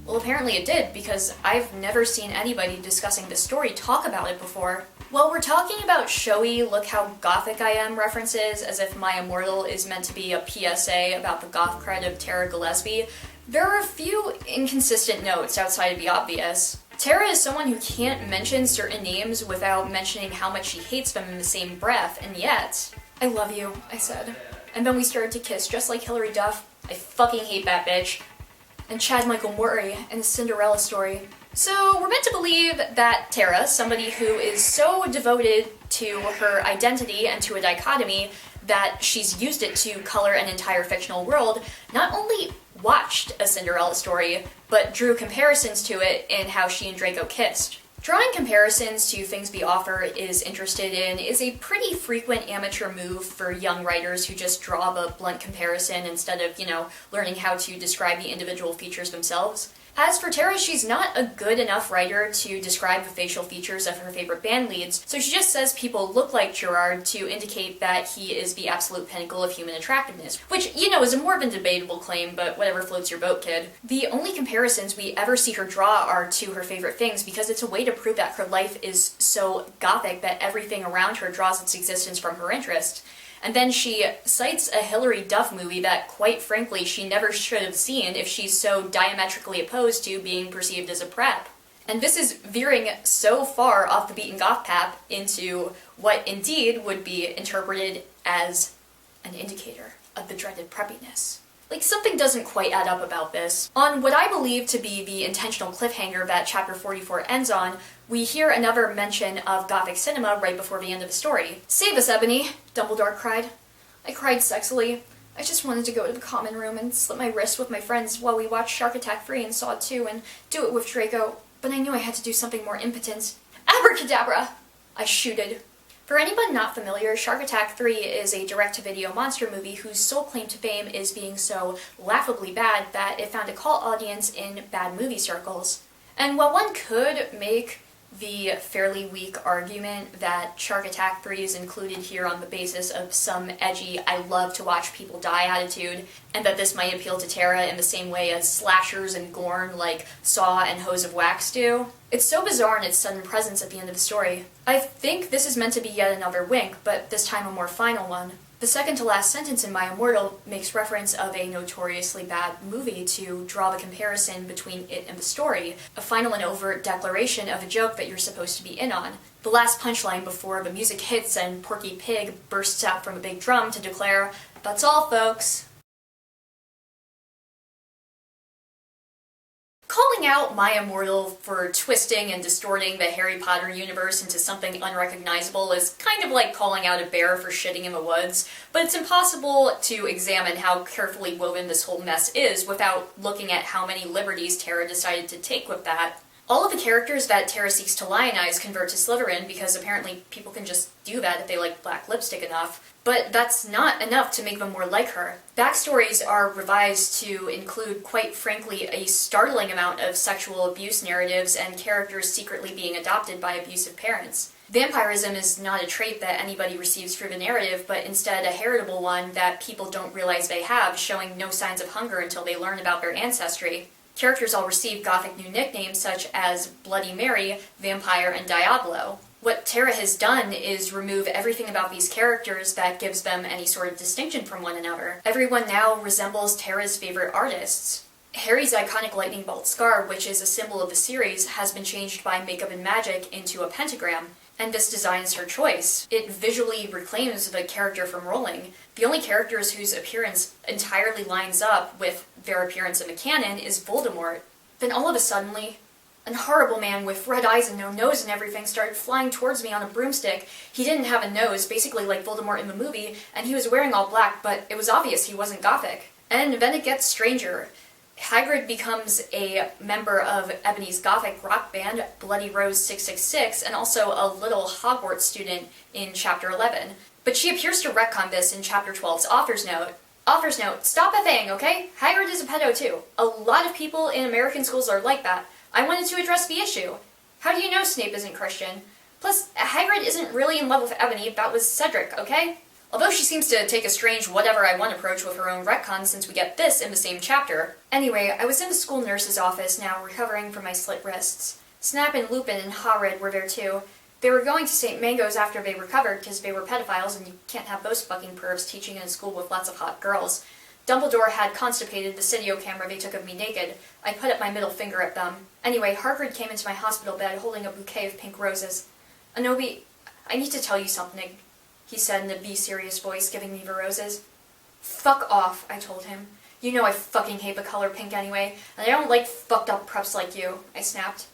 Well, apparently it did, because I've never seen anybody discussing this story talk about it before. Well, we're talking about showy, look how gothic I am references, as if My Immortal is meant to be a PSA about the goth cred of Tara Gilesbie. There are a few inconsistent notes outside of the obvious. Tara is someone who can't mention certain names without mentioning how much she hates them in the same breath, and yet... I love you, I said. And then we started to kiss just like Hilary Duff. I fucking hate that bitch. And Chad Michael Murray in the Cinderella story. So we're meant to believe that Tara, somebody who is so devoted to her identity and to a dichotomy that she's used it to color an entire fictional world, not only watched a Cinderella story, but drew comparisons to it in how she and Draco kissed. Drawing comparisons to things the author is interested in is a pretty frequent amateur move for young writers who just draw the blunt comparison instead of, learning how to describe the individual features themselves. As for Tara, she's not a good enough writer to describe the facial features of her favorite band leads, so she just says people look like Gerard to indicate that he is the absolute pinnacle of human attractiveness, which, is a more than debatable claim, but whatever floats your boat, kid. The only comparisons we ever see her draw are to her favorite things, because it's a way to prove that her life is so gothic that everything around her draws its existence from her interest. And then she cites a Hilary Duff movie that, quite frankly, she never should have seen if she's so diametrically opposed to being perceived as a prep. And this is veering so far off the beaten goth path into what indeed would be interpreted as an indicator of the dreaded preppiness. Something doesn't quite add up about this. On what I believe to be the intentional cliffhanger that chapter 44 ends on, we hear another mention of Gothic cinema right before the end of the story. "Save us, Ebony!" Dumbledore cried. I cried sexily. I just wanted to go to the common room and slit my wrist with my friends while we watched Shark Attack 3 and Saw 2 and do it with Draco, but I knew I had to do something more impotent. Abracadabra! I shooted. For anyone not familiar, Shark Attack 3 is a direct-to-video monster movie whose sole claim to fame is being so laughably bad that it found a cult audience in bad movie circles. And while one could make the fairly weak argument that Shark Attack 3 is included here on the basis of some edgy, I love to watch people die attitude, and that this might appeal to Tara in the same way as slashers and Gorn like Saw and Hose of Wax do, it's so bizarre in its sudden presence at the end of the story. I think this is meant to be yet another wink, but this time a more final one. The second to last sentence in My Immortal makes reference of a notoriously bad movie to draw the comparison between it and the story, a final and overt declaration of a joke that you're supposed to be in on. The last punchline before the music hits and Porky Pig bursts out from a big drum to declare, "That's all, folks." Calling out My Immortal for twisting and distorting the Harry Potter universe into something unrecognizable is kind of like calling out a bear for shitting in the woods, but it's impossible to examine how carefully woven this whole mess is without looking at how many liberties Tara decided to take with that. All of the characters that Tara seeks to lionize convert to Slytherin because apparently people can just do that if they like black lipstick enough. But that's not enough to make them more like her. Backstories are revised to include, quite frankly, a startling amount of sexual abuse narratives and characters secretly being adopted by abusive parents. Vampirism is not a trait that anybody receives through the narrative, but instead a heritable one that people don't realize they have, showing no signs of hunger until they learn about their ancestry. Characters all receive Gothic new nicknames such as Bloody Mary, Vampire, and Diablo. What Tara has done is remove everything about these characters that gives them any sort of distinction from one another. Everyone now resembles Tara's favorite artists. Harry's iconic lightning bolt scar, which is a symbol of the series, has been changed by makeup and magic into a pentagram. And this design is her choice. It visually reclaims the character from Rowling. The only characters whose appearance entirely lines up with their appearance in the canon is Voldemort. Then all of a sudden, an horrible man with red eyes and no nose and everything started flying towards me on a broomstick. He didn't have a nose, basically like Voldemort in the movie, and he was wearing all black, but it was obvious he wasn't Goffik. And then it gets stranger. Hagrid becomes a member of Ebony's Gothic rock band, Bloody Rose 666, and also a little Hogwarts student in Chapter 11. But she appears to retcon this in Chapter 12's author's note. Author's note, stop a thing, okay? Hagrid is a pedo too. A lot of people in American schools are like that. I wanted to address the issue. How do you know Snape isn't Christian? Plus, Hagrid isn't really in love with Ebony, that was Cedric, okay? Although she seems to take a strange whatever-I-want approach with her own retcon since we get this in the same chapter. Anyway, I was in the school nurse's office now, recovering from my slit wrists. Snap and Lupin and Hagrid were there too. They were going to St. Mango's after they recovered because they were pedophiles and you can't have those fucking pervs teaching in a school with lots of hot girls. Dumbledore had constipated the video camera they took of me naked. I put up my middle finger at them. Anyway, Hagrid came into my hospital bed holding a bouquet of pink roses. Anobi, I need to tell you something, he said in a be-serious voice, giving me the roses. Fuck off, I told him. You know I fucking hate the color pink anyway, and I don't like fucked up preps like you, I snapped.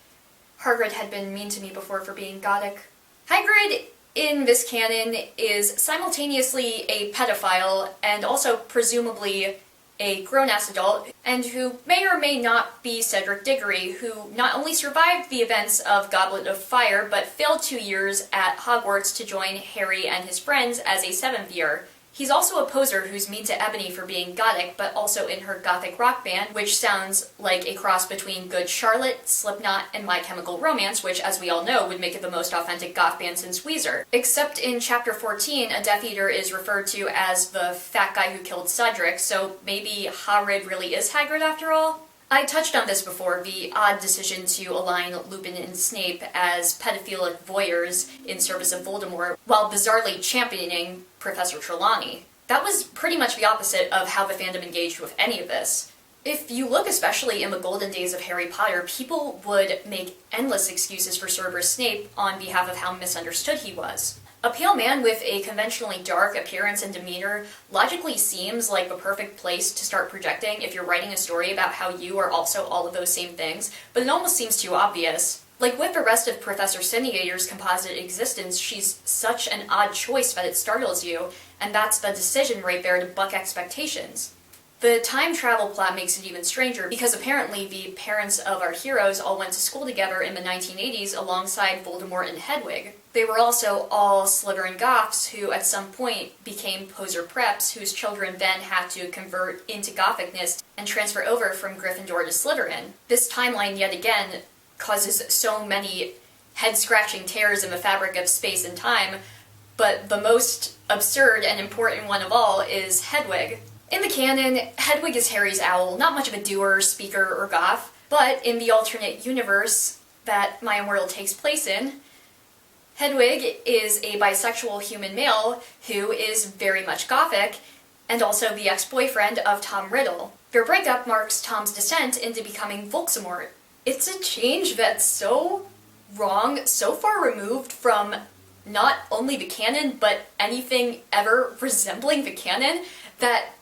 Hagrid had been mean to me before for being gothic. Hagrid, in this canon, is simultaneously a pedophile and also presumably a grown-ass adult, and who may or may not be Cedric Diggory, who not only survived the events of Goblet of Fire, but failed 2 years at Hogwarts to join Harry and his friends as a 7th year. He's also a poser who's mean to Ebony for being gothic, but also in her gothic rock band, which sounds like a cross between Good Charlotte, Slipknot, and My Chemical Romance, which, as we all know, would make it the most authentic goth band since Weezer. Except in Chapter 14, a Death Eater is referred to as the fat guy who killed Cedric, so maybe Hagrid really is Hagrid after all? I touched on this before, the odd decision to align Lupin and Snape as pedophilic voyeurs in service of Voldemort, while bizarrely championing Professor Trelawney. That was pretty much the opposite of how the fandom engaged with any of this. If you look especially in the golden days of Harry Potter, people would make endless excuses for Severus Snape on behalf of how misunderstood he was. A pale man with a conventionally dark appearance and demeanor logically seems like the perfect place to start projecting if you're writing a story about how you are also all of those same things, but it almost seems too obvious. Like with the rest of Professor Siniator's composite existence, she's such an odd choice that it startles you, and that's the decision right there to buck expectations. The time travel plot makes it even stranger because apparently the parents of our heroes all went to school together in the 1980s alongside Voldemort and Hedwig. They were also all Slytherin Goths who at some point became poser preps whose children then had to convert into Goffickness and transfer over from Gryffindor to Slytherin. This timeline yet again causes so many head-scratching tears in the fabric of space and time, but the most absurd and important one of all is Hedwig. In the canon, Hedwig is Harry's owl, not much of a doer, speaker, or goth, but in the alternate universe that My Immortal takes place in, Hedwig is a bisexual human male who is very much gothic, and also the ex-boyfriend of Tom Riddle. Their breakup marks Tom's descent into becoming Voldemort. It's a change that's so wrong, so far removed from not only the canon, but anything ever resembling the canon, that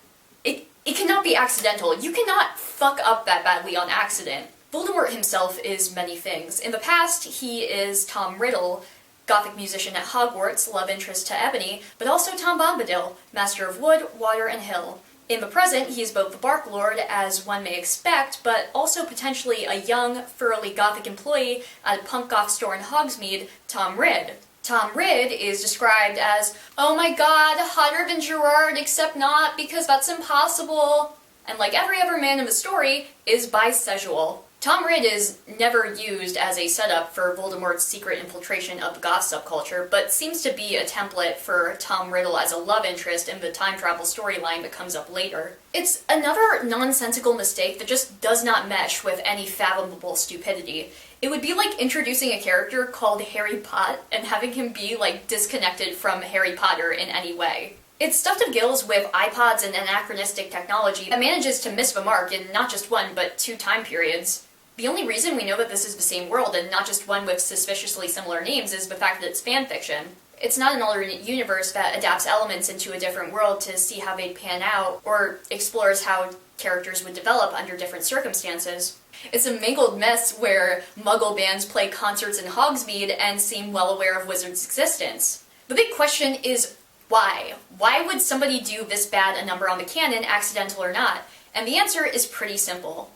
it cannot be accidental. You cannot fuck up that badly on accident. Voldemort himself is many things. In the past, he is Tom Riddle, Gothic musician at Hogwarts, love interest to Ebony, but also Tom Bombadil, master of wood, water, and hill. In the present, he is both the Bark Lord, as one may expect, but also potentially a young, thoroughly Gothic employee at a punk goth store in Hogsmeade, Tom Ridd. Tom Ridd is described as, oh my god, hotter than Gerard, except not, because that's impossible, and like every other man in the story, is bisexual. Tom Ridd is never used as a setup for Voldemort's secret infiltration of the goth subculture, but seems to be a template for Tom Riddle as a love interest in the time travel storyline that comes up later. It's another nonsensical mistake that just does not mesh with any fathomable stupidity. It would be like introducing a character called Harry Pot and having him be, like, disconnected from Harry Potter in any way. It's stuffed to gills with iPods and anachronistic technology that manages to miss the mark in not just one, but 2 time periods. The only reason we know that this is the same world, and not just one with suspiciously similar names, is the fact that it's fanfiction. It's not an alternate universe that adapts elements into a different world to see how they'd pan out, or explores how characters would develop under different circumstances. It's a mangled mess where Muggle bands play concerts in Hogsmeade and seem well aware of wizards' existence. The big question is why? Why would somebody do this bad a number on the canon, accidental or not? And the answer is pretty simple.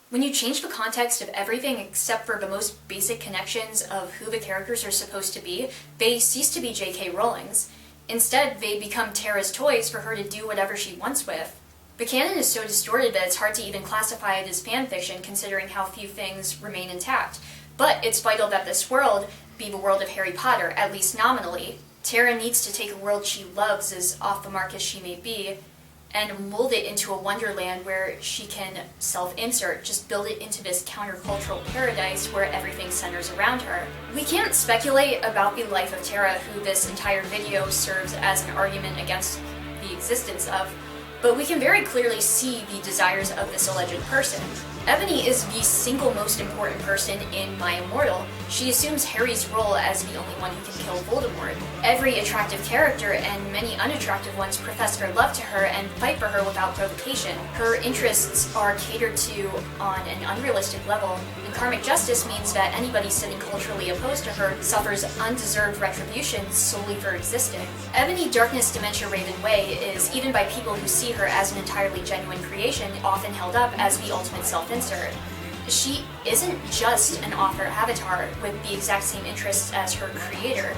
When you change the context of everything except for the most basic connections of who the characters are supposed to be, they cease to be J.K. Rowling's. Instead, they become Tara's toys for her to do whatever she wants with. The canon is so distorted that it's hard to even classify it as fanfiction considering how few things remain intact. But it's vital that this world be the world of Harry Potter, at least nominally. Tara needs to take a world she loves, as off the mark as she may be, and mold it into a wonderland where she can self-insert, just build it into this countercultural paradise where everything centers around her. We can't speculate about the life of Tara, who this entire video serves as an argument against the existence of, but we can very clearly see the desires of this alleged person. Ebony is the single most important person in My Immortal. She assumes Harry's role as the only one who can kill Voldemort. Every attractive character and many unattractive ones profess their love to her and fight for her without provocation. Her interests are catered to on an unrealistic level, and karmic justice means that anybody sitting culturally opposed to her suffers undeserved retribution solely for existing. Ebony Darkness Dementia Raven Way is, even by people who see her as an entirely genuine creation, often held up as the ultimate self-insert. She isn't just an author avatar with the exact same interests as her creator.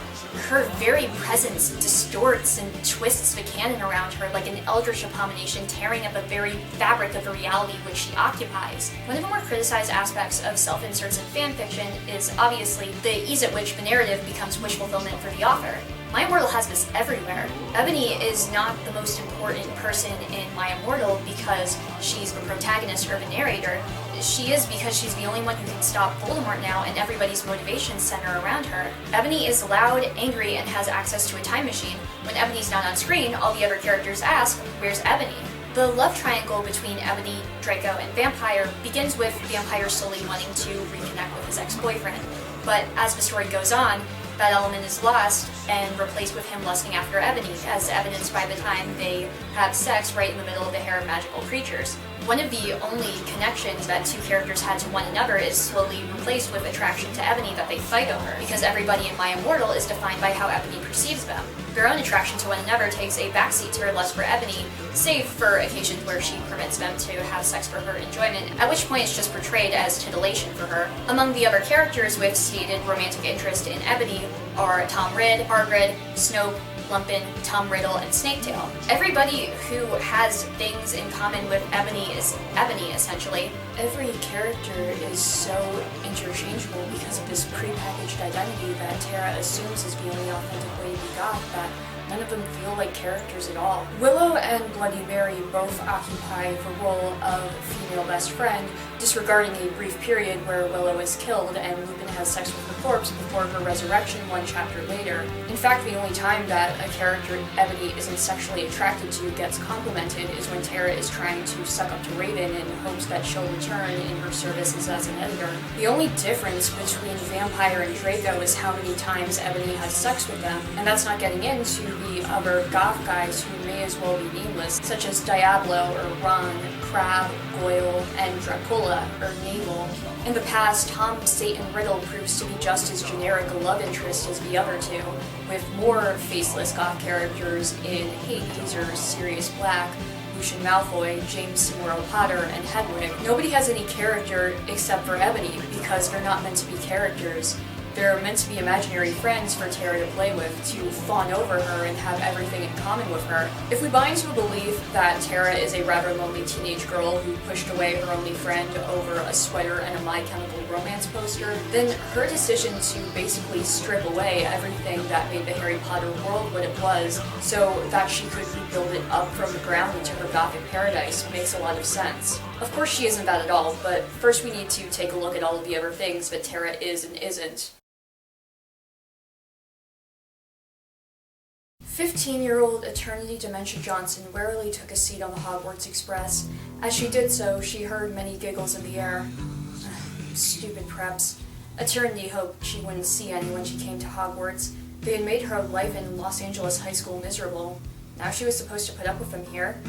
Her very presence distorts and twists the canon around her like an eldritch abomination tearing at the very fabric of the reality which she occupies. One of the more criticized aspects of self-inserts in fanfiction is obviously the ease at which the narrative becomes wish fulfillment for the author. My Immortal has this everywhere. Ebony is not the most important person in My Immortal because she's the protagonist or the narrator. She is because she's the only one who can stop Voldemort now, and everybody's motivations center around her. Ebony is loud, angry, and has access to a time machine. When Ebony's not on screen, all the other characters ask, "Where's Ebony?" The love triangle between Ebony, Draco, and Vampire begins with Vampire slowly wanting to reconnect with his ex-boyfriend. But as the story goes on, that element is lost and replaced with him lusting after Ebony, as evidenced by the time they have sex right in the middle of the hair of magical creatures. One of the only connections that two characters had to one another is slowly replaced with attraction to Ebony that they fight over, because everybody in My Immortal is defined by how Ebony perceives them. Their own attraction to one another takes a backseat to their lust for Ebony, save for occasions where she permits them to have sex for her enjoyment, at which point it's just portrayed as titillation for her. Among the other characters with stated romantic interest in Ebony are Tom Ridd, Hagrid, Snoke, Lumpin, Tom Riddle, and Snaketail. Everybody who has things in common with Ebony is Ebony, essentially. Every character is so interchangeable because of this prepackaged identity that Tara assumes is the only authentic way to be goth, that none of them feel like characters at all. Willow and Bloody Mary both occupy the role of female best friend, disregarding a brief period where Willow is killed and Lupin has sex with her corpse before her resurrection one chapter later. In fact, the only time that a character Ebony isn't sexually attracted to gets complimented is when Tara is trying to suck up to Raven in hopes that she'll return in her services as an editor. The only difference between Vampire and Draco is how many times Ebony has sex with them, and that's not getting into the other goth guys who may as well be nameless, such as Diablo or Ron, Crab, Goyle, and Dracula or Navel. In the past, Tom, Satan, Riddle proves to be just as generic a love interest as the other two, with more faceless goth characters in Hades or Sirius Black, Lucian Malfoy, James Simuro Potter, and Hedwig. Nobody has any character except for Ebony because they're not meant to be characters. They're meant to be imaginary friends for Tara to play with, to fawn over her and have everything in common with her. If we buy into the belief that Tara is a rather lonely teenage girl who pushed away her only friend over a sweater and a My Chemical Romance poster, then her decision to basically strip away everything that made the Harry Potter world what it was, so that she could rebuild it up from the ground into her gothic paradise, makes a lot of sense. Of course she isn't that at all, but first we need to take a look at all of the other things that Tara is and isn't. 15-year-old Eternity Dementia Johnson warily took a seat on the Hogwarts Express. As she did so, she heard many giggles in the air. Stupid preps. Eternity hoped she wouldn't see any when she came to Hogwarts. They had made her life in Los Angeles high school miserable. Now she was supposed to put up with them here.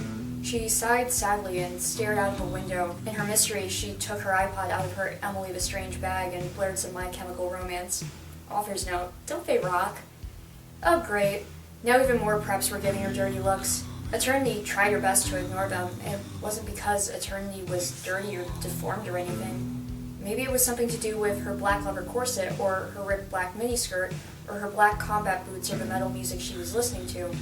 She sighed sadly and stared out of the window. In her mystery, she took her iPod out of her Emily the Strange bag and blared some My Chemical Romance. Author's note, don't they rock? Oh great. Now even more preps were giving her dirty looks. Eternity tried her best to ignore them. It wasn't because Eternity was dirty or deformed or anything. Maybe it was something to do with her black leather corset, or her ripped black miniskirt, or her black combat boots, or the metal music she was listening to.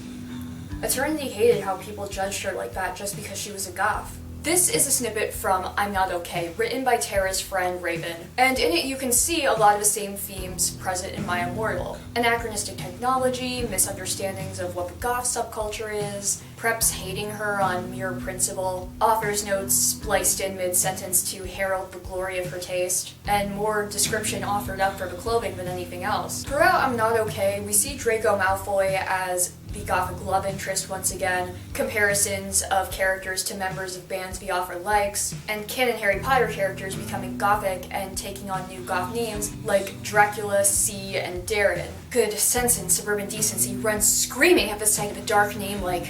Eternity hated how people judged her like that just because she was a goth. This is a snippet from I'm Not Okay, written by Tara's friend Raven, and in it you can see a lot of the same themes present in My Immortal. Anachronistic technology, misunderstandings of what the goth subculture is, preps hating her on mere principle, author's notes spliced in mid-sentence to herald the glory of her taste, and more description offered up for the clothing than anything else. Throughout I'm Not Okay, we see Draco Malfoy as the Gothic love interest once again, comparisons of characters to members of bands the author likes, and canon Harry Potter characters becoming Gothic and taking on new goth names like Dracula, C, and Darren. Good sense and suburban decency runs screaming at the sight of a dark name like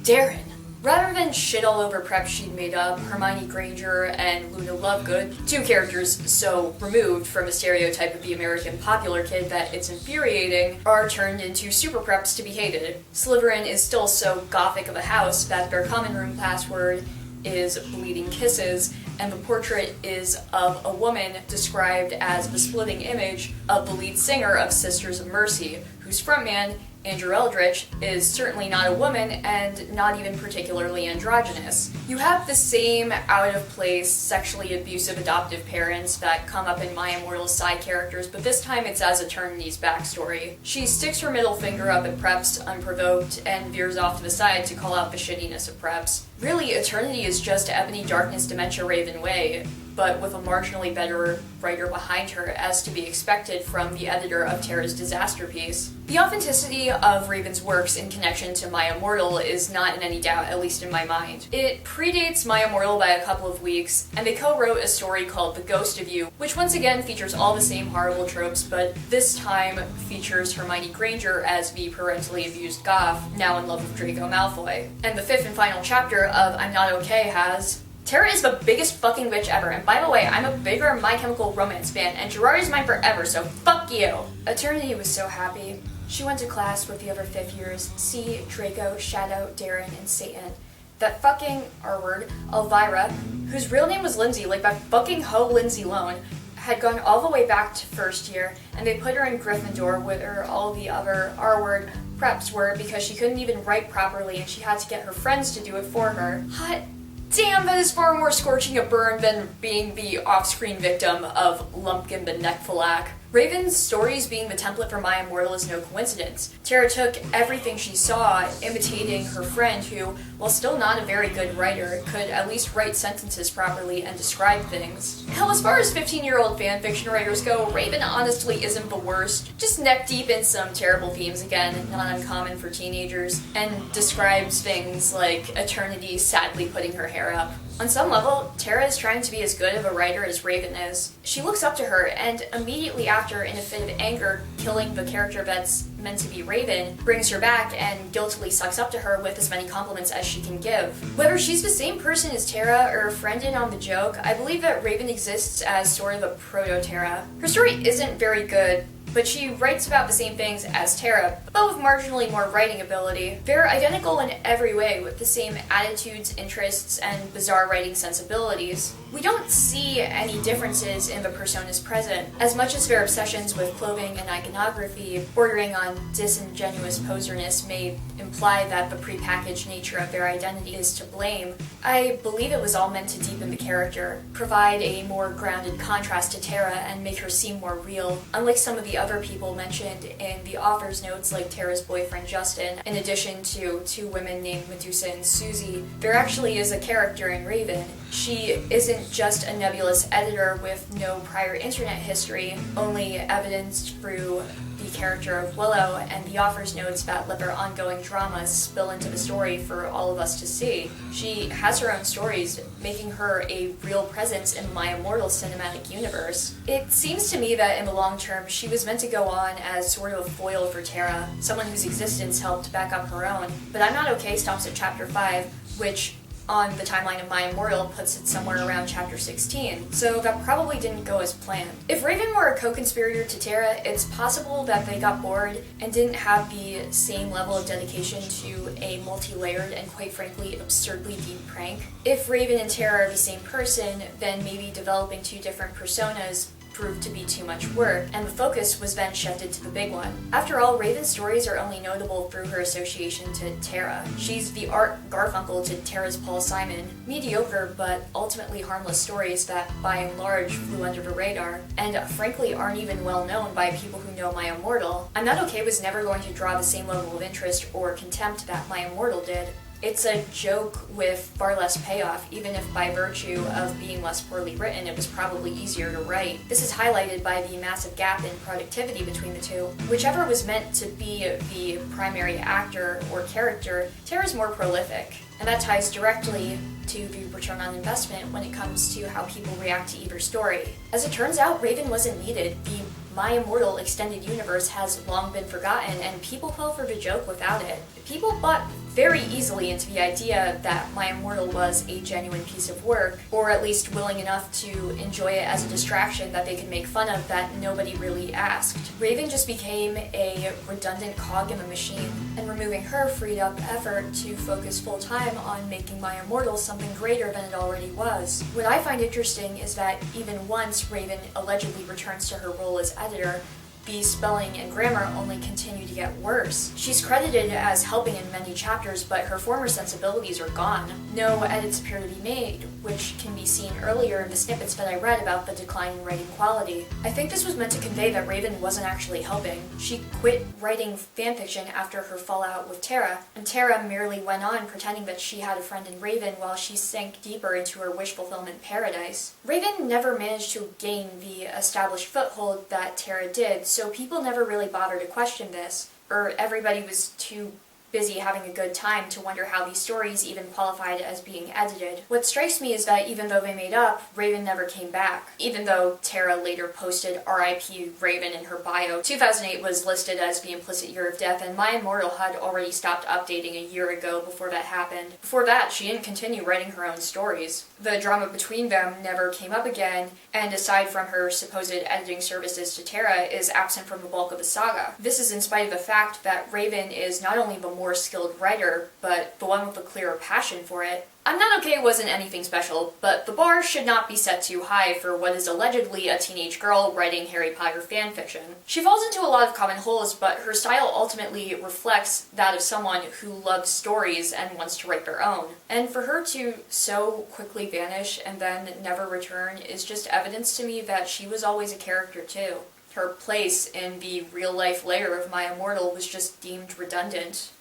Darren. Rather than shit all over preps she'd made up, Hermione Granger and Luna Lovegood, two characters so removed from a stereotype of the American popular kid that it's infuriating, are turned into super preps to be hated. Slytherin is still so gothic of a house that their common room password is bleeding kisses, and the portrait is of a woman described as the splitting image of the lead singer of Sisters of Mercy, whose frontman, Andrew Eldritch, is certainly not a woman and not even particularly androgynous. You have the same out-of-place, sexually abusive adoptive parents that come up in My Immortal's side characters, but this time it's as Eternity's backstory. She sticks her middle finger up at preps unprovoked and veers off to the side to call out the shittiness of preps. Really, Eternity is just Ebony Darkness Dementia Raven Way, but with a marginally better writer behind her, as to be expected from the editor of Tara's disaster piece. The authenticity of Raven's works in connection to My Immortal is not in any doubt, at least in my mind. It predates My Immortal by a couple of weeks, and they co-wrote a story called The Ghost of You, which once again features all the same horrible tropes, but this time features Hermione Granger as the parentally abused goth, now in love with Draco Malfoy. And the fifth and final chapter of I'm Not Okay has Tara is the biggest fucking bitch ever, and by the way, I'm a bigger My Chemical Romance fan, and Gerard is mine forever, so fuck you! Eternity was so happy. She went to class with the other fifth years, C, Draco, Shadow, Darren, and Satan. That fucking R-word, Elvira, whose real name was Lindsay, like that fucking hoe Lindsay Lohan, had gone all the way back to first year, and they put her in Gryffindor where all the other R-word preps were because she couldn't even write properly and she had to get her friends to do it for her. Hot damn, that is far more scorching a burn than being the off-screen victim of Lumpkin the Nephilak. Raven's stories being the template for My Immortal is no coincidence. Tara took everything she saw, imitating her friend who, while still not a very good writer, could at least write sentences properly and describe things. Hell, as far as 15-year-old fanfiction writers go, Raven honestly isn't the worst. Just neck deep in some terrible themes again, not uncommon for teenagers, and describes things like Eternity sadly putting her hair up. On some level, Tara is trying to be as good of a writer as Raven is. She looks up to her, and immediately after, in a fit of anger, killing the character that's meant to be Raven, brings her back and guiltily sucks up to her with as many compliments as she can give. Whether she's the same person as Tara or a friend in on the joke, I believe that Raven exists as sort of a proto-Tara. Her story isn't very good, but she writes about the same things as Tara, but with marginally more writing ability. They're identical in every way, with the same attitudes, interests, and bizarre writing sensibilities. We don't see any differences in the personas present, as much as their obsessions with clothing and iconography, bordering on disingenuous poserness, may imply that the prepackaged nature of their identity is to blame. I believe it was all meant to deepen the character, provide a more grounded contrast to Tara, and make her seem more real, unlike some of the other people mentioned in the author's notes like Tara's boyfriend Justin. In addition to two women named Medusa and Susie, there actually is a character in Raven. She isn't just a nebulous editor with no prior internet history, only evidenced through the character of Willow, and the author's notes that let their ongoing dramas spill into the story for all of us to see. She has her own stories, making her a real presence in my Immortal cinematic universe. It seems to me that in the long term, she was meant to go on as sort of a foil for Tara, someone whose existence helped back up her own. But I'm Not Okay stops at chapter 5, which on the timeline of My Immortal puts it somewhere around chapter 16, so that probably didn't go as planned. If Raven were a co-conspirator to Tara, it's possible that they got bored and didn't have the same level of dedication to a multi-layered and quite frankly absurdly deep prank. If Raven and Tara are the same person, then maybe developing two different personas proved to be too much work, and the focus was then shifted to the big one. After all, Raven's stories are only notable through her association to Tara. She's the Art Garfunkel to Tara's Paul Simon. Mediocre, but ultimately harmless stories that, by and large, flew under the radar, and frankly aren't even well known by people who know My Immortal. I'm Not Okay was never going to draw the same level of interest or contempt that My Immortal did. It's a joke with far less payoff, even if by virtue of being less poorly written, it was probably easier to write. This is highlighted by the massive gap in productivity between the two. Whichever was meant to be the primary actor or character, Tara's more prolific, and that ties directly to the return on investment when it comes to how people react to either story. As it turns out, Raven wasn't needed. The My Immortal extended universe has long been forgotten, and people fell for the joke without it. People bought very easily into the idea that My Immortal was a genuine piece of work, or at least willing enough to enjoy it as a distraction that they could make fun of that nobody really asked. Raven just became a redundant cog in the machine, and removing her freed up effort to focus full time on making My Immortal something greater than it already was. What I find interesting is that even once Raven allegedly returns to her role as editor, the spelling and grammar only continue to get worse. She's credited as helping in many chapters, but her former sensibilities are gone. No edits appear to be made, which can be seen earlier in the snippets that I read about the decline in writing quality. I think this was meant to convey that Raven wasn't actually helping. She quit writing fanfiction after her fallout with Tara, and Tara merely went on pretending that she had a friend in Raven while she sank deeper into her wish fulfillment paradise. Raven never managed to gain the established foothold that Tara did, so people never really bothered to question this, or everybody was too busy having a good time to wonder how these stories even qualified as being edited. What strikes me is that even though they made up, Raven never came back. Even though Tara later posted R.I.P. Raven in her bio, 2008 was listed as the implicit year of death, and My Immortal had already stopped updating a year ago before that happened. Before that, she didn't continue writing her own stories. The drama between them never came up again, and aside from her supposed editing services to Tara, is absent from the bulk of the saga. This is in spite of the fact that Raven is not only the more skilled writer, but the one with a clearer passion for it. I'm Not Okay wasn't anything special, but the bar should not be set too high for what is allegedly a teenage girl writing Harry Potter fanfiction. She falls into a lot of common holes, but her style ultimately reflects that of someone who loves stories and wants to write their own. And for her to so quickly vanish and then never return is just evidence to me that she was always a character too. Her place in the real-life layer of My Immortal was just deemed redundant.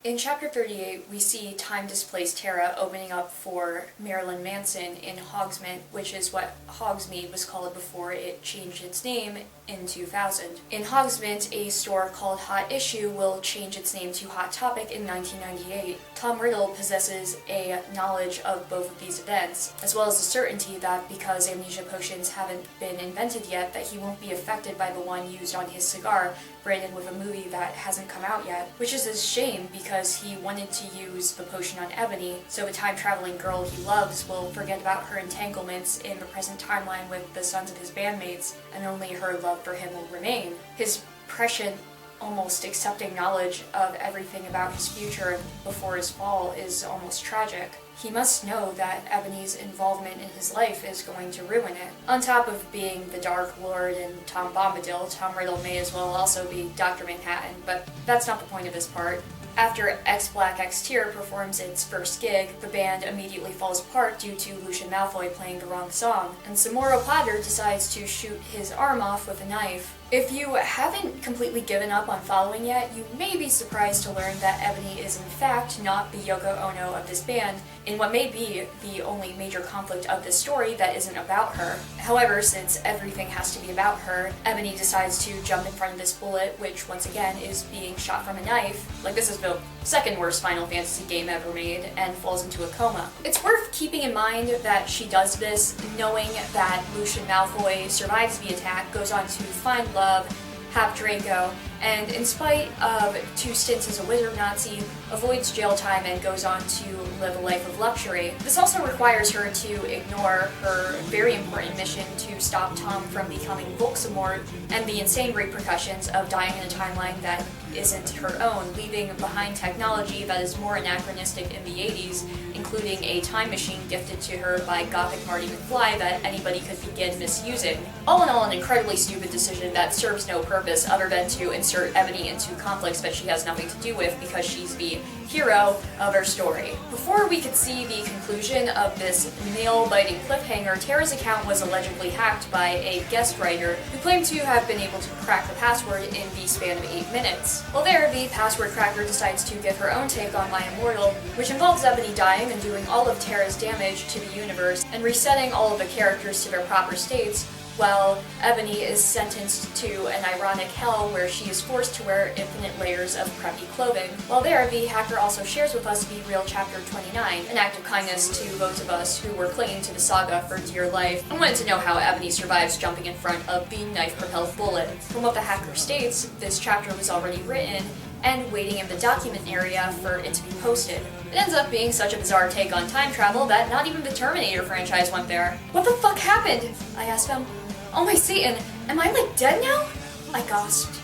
In Chapter 38, we see time-displaced Tara opening up for Marilyn Manson in Hogsmeade, which is what Hogsmeade was called before it changed its name in 2000. In Hogsmeade, a store called Hot Issue will change its name to Hot Topic in 1998. Tom Riddle possesses a knowledge of both of these events, as well as the certainty that because amnesia potions haven't been invented yet, that he won't be affected by the one used on his cigar, branded with a movie that hasn't come out yet, which is a shame because he wanted to use the potion on Ebony, so the time-traveling girl he loves will forget about her entanglements in the present timeline with the sons of his bandmates, and only her love for him will remain. His prescient, almost accepting knowledge of everything about his future before his fall is almost tragic. He must know that Ebony's involvement in his life is going to ruin it. On top of being the Dark Lord and Tom Bombadil, Tom Riddle may as well also be Dr. Manhattan, but that's not the point of this part. After X Black X Tier performs its first gig, the band immediately falls apart due to Lucian Malfoy playing the wrong song, and Samoro Potter decides to shoot his arm off with a knife. If you haven't completely given up on following yet, you may be surprised to learn that Ebony is in fact not the Yoko Ono of this band, in what may be the only major conflict of this story that isn't about her. However, since everything has to be about her, Ebony decides to jump in front of this bullet, which once again is being shot from a knife, like this is the second worst Final Fantasy game ever made, and falls into a coma. It's worth keeping in mind that she does this knowing that Lucian Malfoy survives the attack, goes on to find love, have Draco, and in spite of 2 stints as a wizard Nazi, avoids jail time and goes on to live a life of luxury. This also requires her to ignore her very important mission to stop Tom from becoming Volksamort and the insane repercussions of dying in a timeline that isn't her own, leaving behind technology that is more anachronistic in the 80s, including a time machine gifted to her by Gothic Marty McFly that anybody could begin misusing. All in all, an incredibly stupid decision that serves no purpose other than to insert Ebony into conflicts that she has nothing to do with because she's the hero of her story. Before we could see the conclusion of this nail-biting cliffhanger, Tara's account was allegedly hacked by a guest writer who claimed to have been able to crack the password in the span of 8 minutes. While there, the password cracker decides to give her own take on My Immortal, which involves Ebony dying and doing all of Tara's damage to the universe and resetting all of the characters to their proper states, while Ebony is sentenced to an ironic hell where she is forced to wear infinite layers of preppy clothing. While there, the hacker also shares with us the real Chapter 29, an act of kindness to those of us who were clinging to the saga for dear life and wanted to know how Ebony survives jumping in front of the knife-propelled bullet. From what the hacker states, this chapter was already written and waiting in the document area for it to be posted. It ends up being such a bizarre take on time travel that not even the Terminator franchise went there. "What the fuck happened?" I asked him. "Oh my Satan, am I like dead now?" I gasped.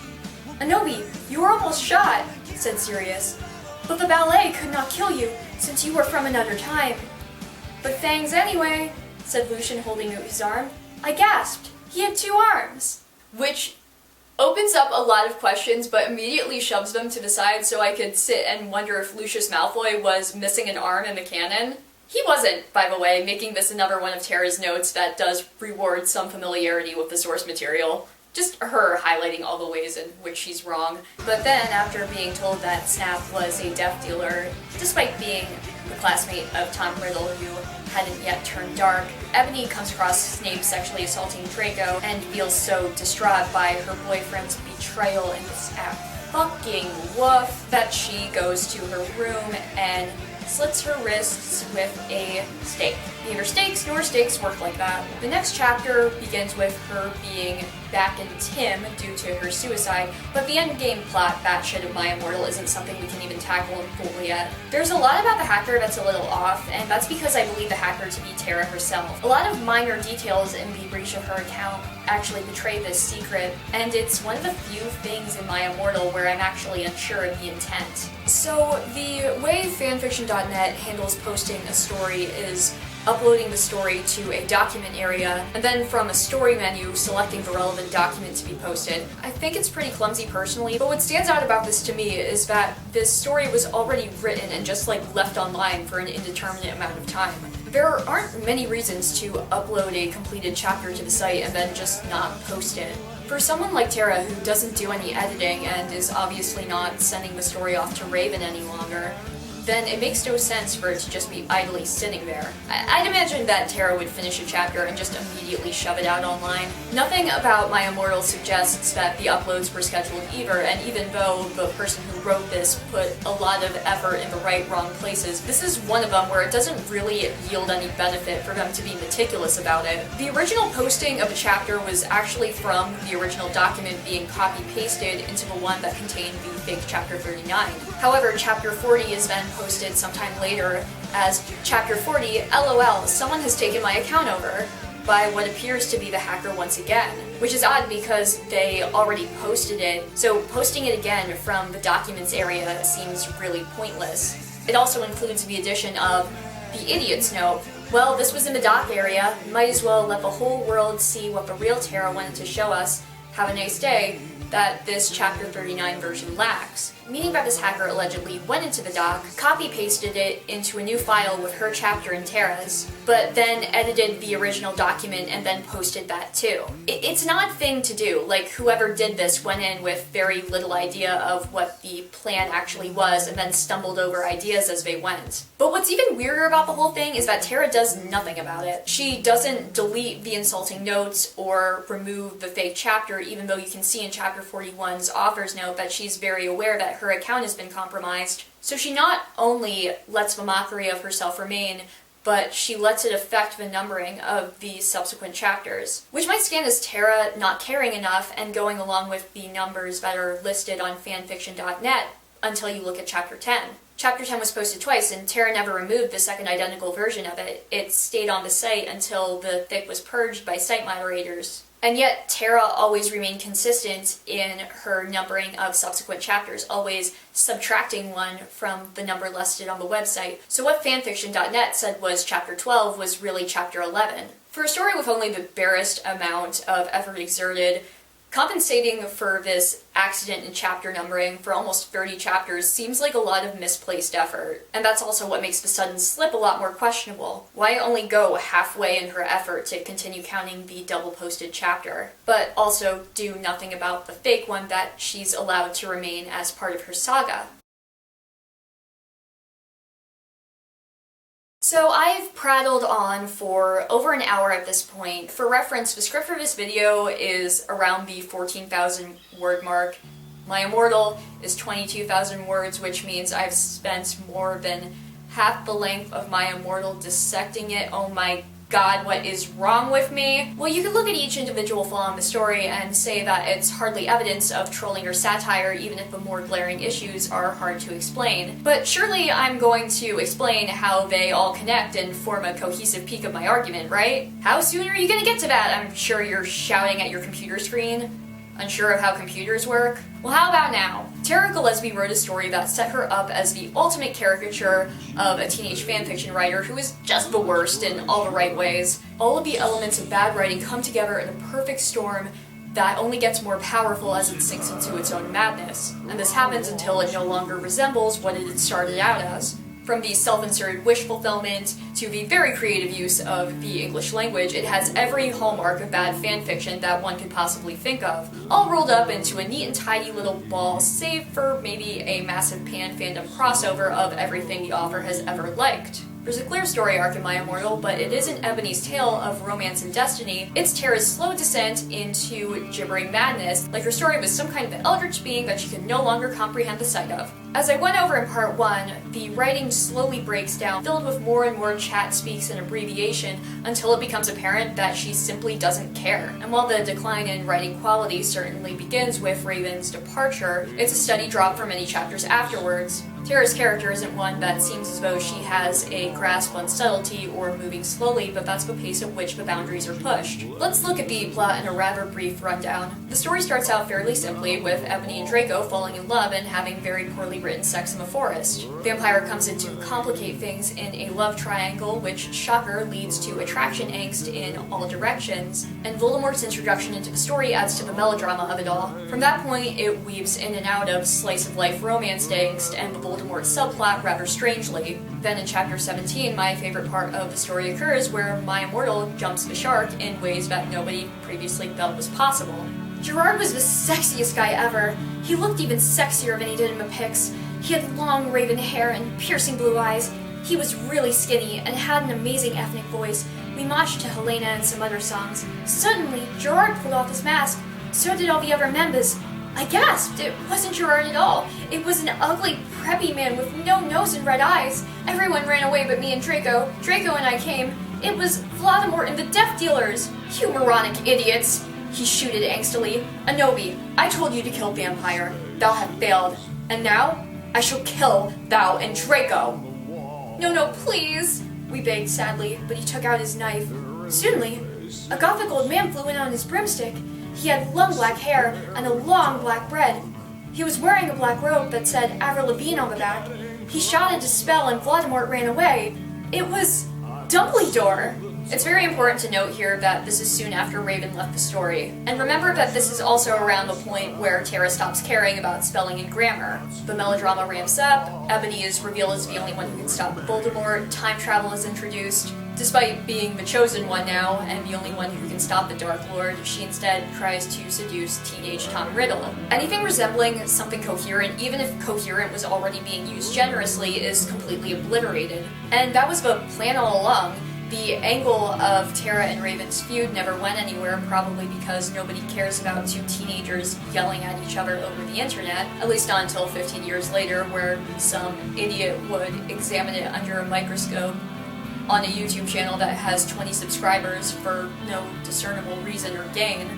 "Anobi, you were almost shot," said Sirius. "But the ballet could not kill you, since you were from another time." "But thanks anyway," said Lucian, holding out his arm. I gasped. He had 2 arms. Which opens up a lot of questions, but immediately shoves them to the side so I could sit and wonder if Lucius Malfoy was missing an arm in the canon. He wasn't, by the way, making this another one of Tara's notes that does reward some familiarity with the source material. Just her highlighting all the ways in which she's wrong. But then, after being told that Snap was a death dealer, despite being the classmate of Tom Riddle who hadn't yet turned dark, Ebony comes across Snape sexually assaulting Draco and feels so distraught by her boyfriend's betrayal and this fucking woof that she goes to her room and slits her wrists with a stake. Neither stakes nor stakes work like that. The next chapter begins with her being back in Tim due to her suicide, but the endgame plot batshit of My Immortal isn't something we can even tackle in full yet. There's a lot about the hacker that's a little off, and that's because I believe the hacker to be Tara herself. A lot of minor details in the breach of her account actually betray this secret, and it's one of the few things in My Immortal where I'm actually unsure of the intent. So the way fanfiction.net handles posting a story is uploading the story to a document area, and then from a story menu selecting the relevant document to be posted. I think it's pretty clumsy personally, but what stands out about this to me is that this story was already written and just left online for an indeterminate amount of time. There aren't many reasons to upload a completed chapter to the site and then just not post it. For someone like Tara who doesn't do any editing and is obviously not sending the story off to Raven any longer, then it makes no sense for it to just be idly sitting there. I'd imagine that Tara would finish a chapter and just immediately shove it out online. Nothing about My Immortal suggests that the uploads were scheduled either, and even though the person who wrote this put a lot of effort in the wrong places, this is one of them where it doesn't really yield any benefit for them to be meticulous about it. The original posting of a chapter was actually from the original document being copy-pasted into the one that contained the fake Chapter 39. However, Chapter 40 is then posted sometime later as Chapter 40, LOL, someone has taken my account over, by what appears to be the hacker once again. Which is odd because they already posted it, so posting it again from the documents area seems really pointless. It also includes the addition of the idiot's note. Well, this was in the doc area, might as well let the whole world see what the real Tara wanted to show us. Have a nice day. That this Chapter 39 version lacks. meaning that this hacker allegedly went into the doc, copy-pasted it into a new file with her chapter and Tara's, but then edited the original document and then posted that too. It's an odd thing to do, like whoever did this went in with very little idea of what the plan actually was and then stumbled over ideas as they went. But what's even weirder about the whole thing is that Tara does nothing about it. She doesn't delete the insulting notes or remove the fake chapter, even though you can see in chapter 41's author's note that she's very aware that her account has been compromised. So she not only lets the mockery of herself remain, but she lets it affect the numbering of the subsequent chapters, which might stand as Tara not caring enough and going along with the numbers that are listed on fanfiction.net until you look at chapter 10. Chapter 10 was posted twice, and Tara never removed the second identical version of it. It stayed on the site until the fic was purged by site moderators. And yet, Tara always remained consistent in her numbering of subsequent chapters, always subtracting one from the number listed on the website. So what fanfiction.net said was chapter 12 was really chapter 11. For a story with only the barest amount of effort exerted, compensating for this accident in chapter numbering for almost 30 chapters seems like a lot of misplaced effort. And that's also what makes the sudden slip a lot more questionable. Why only go halfway in her effort to continue counting the double-posted chapter, but also do nothing about the fake one that she's allowed to remain as part of her saga? So I've prattled on for over an hour at this point. For reference, the script for this video is around the 14,000 word mark. My Immortal is 22,000 words, which means I've spent more than half the length of my Immortal dissecting it. Oh my God, what is wrong with me? Well, you can look at each individual flaw in the story and say that it's hardly evidence of trolling or satire, even if the more glaring issues are hard to explain. But surely I'm going to explain how they all connect and form a cohesive peak of my argument, right? How soon are you gonna get to that? I'm sure you're shouting at your computer screen, unsure of how computers work. Well, how about now? Tara Gilesbie wrote a story that set her up as the ultimate caricature of a teenage fanfiction writer who is just the worst in all the right ways. All of the elements of bad writing come together in a perfect storm that only gets more powerful as it sinks into its own madness. And this happens until it no longer resembles what it had started out as. From the self-inserted wish fulfillment to the very creative use of the English language, it has every hallmark of bad fanfiction that one could possibly think of, all rolled up into a neat and tidy little ball, save for maybe a massive pan fandom crossover of everything the author has ever liked. There's a clear story arc in My Immortal, but it isn't Ebony's tale of romance and destiny. It's Tara's slow descent into gibbering madness, like her story was some kind of eldritch being that she could no longer comprehend the sight of. As I went over in part 1, the writing slowly breaks down, filled with more and more chat speaks and abbreviation, until it becomes apparent that she simply doesn't care. And while the decline in writing quality certainly begins with Raven's departure, it's a steady drop for many chapters afterwards. Tara's character isn't one that seems as though she has a grasp on subtlety or moving slowly, but that's the pace at which the boundaries are pushed. Let's look at the plot in a rather brief rundown. The story starts out fairly simply with Ebony and Draco falling in love and having very poorly written sex in the forest. Vampire comes in to complicate things in a love triangle, which, shocker, leads to attraction angst in all directions, and Voldemort's introduction into the story adds to the melodrama of it all. From that point, it weaves in and out of slice-of-life romance angst and the Voldemort subplot rather strangely. Then in chapter 17, my favorite part of the story occurs, where My Immortal jumps the shark in ways that nobody previously felt was possible. Gerard was the sexiest guy ever. He looked even sexier than he did in the pics. He had long raven hair and piercing blue eyes. He was really skinny and had an amazing ethnic voice. We moshed to Helena and some other songs. Suddenly, Gerard pulled off his mask. So did all the other members. I gasped. It wasn't Gerard at all. It was an ugly, preppy man with no nose and red eyes. Everyone ran away but me and Draco. Draco and I came. It was Voldemort and the Death Dealers. You moronic idiots. He shooted angstily. Anobi, I told you to kill Vampire. Thou have failed. And now, I shall kill thou and Draco. No, please, we begged sadly, but he took out his knife. Suddenly, a Gothic old man flew in on his broomstick. He had long black hair and a long black bread. He was wearing a black robe that said Avril Lavigne on the back. He shouted a spell and Voldemort ran away. It was Dumbledore. It's very important to note here that this is soon after Raven left the story. And remember that this is also around the point where Tara stops caring about spelling and grammar. The melodrama ramps up, Ebony is revealed as the only one who can stop Voldemort, time travel is introduced. Despite being the chosen one now, and the only one who can stop the Dark Lord, she instead tries to seduce teenage Tom Riddle. Anything resembling something coherent, even if coherent was already being used generously, is completely obliterated. And that was the plan all along. The angle of Tara and Raven's feud never went anywhere, probably because nobody cares about two teenagers yelling at each other over the internet, at least not until 15 years later, where some idiot would examine it under a microscope on a YouTube channel that has 20 subscribers for no discernible reason or gain.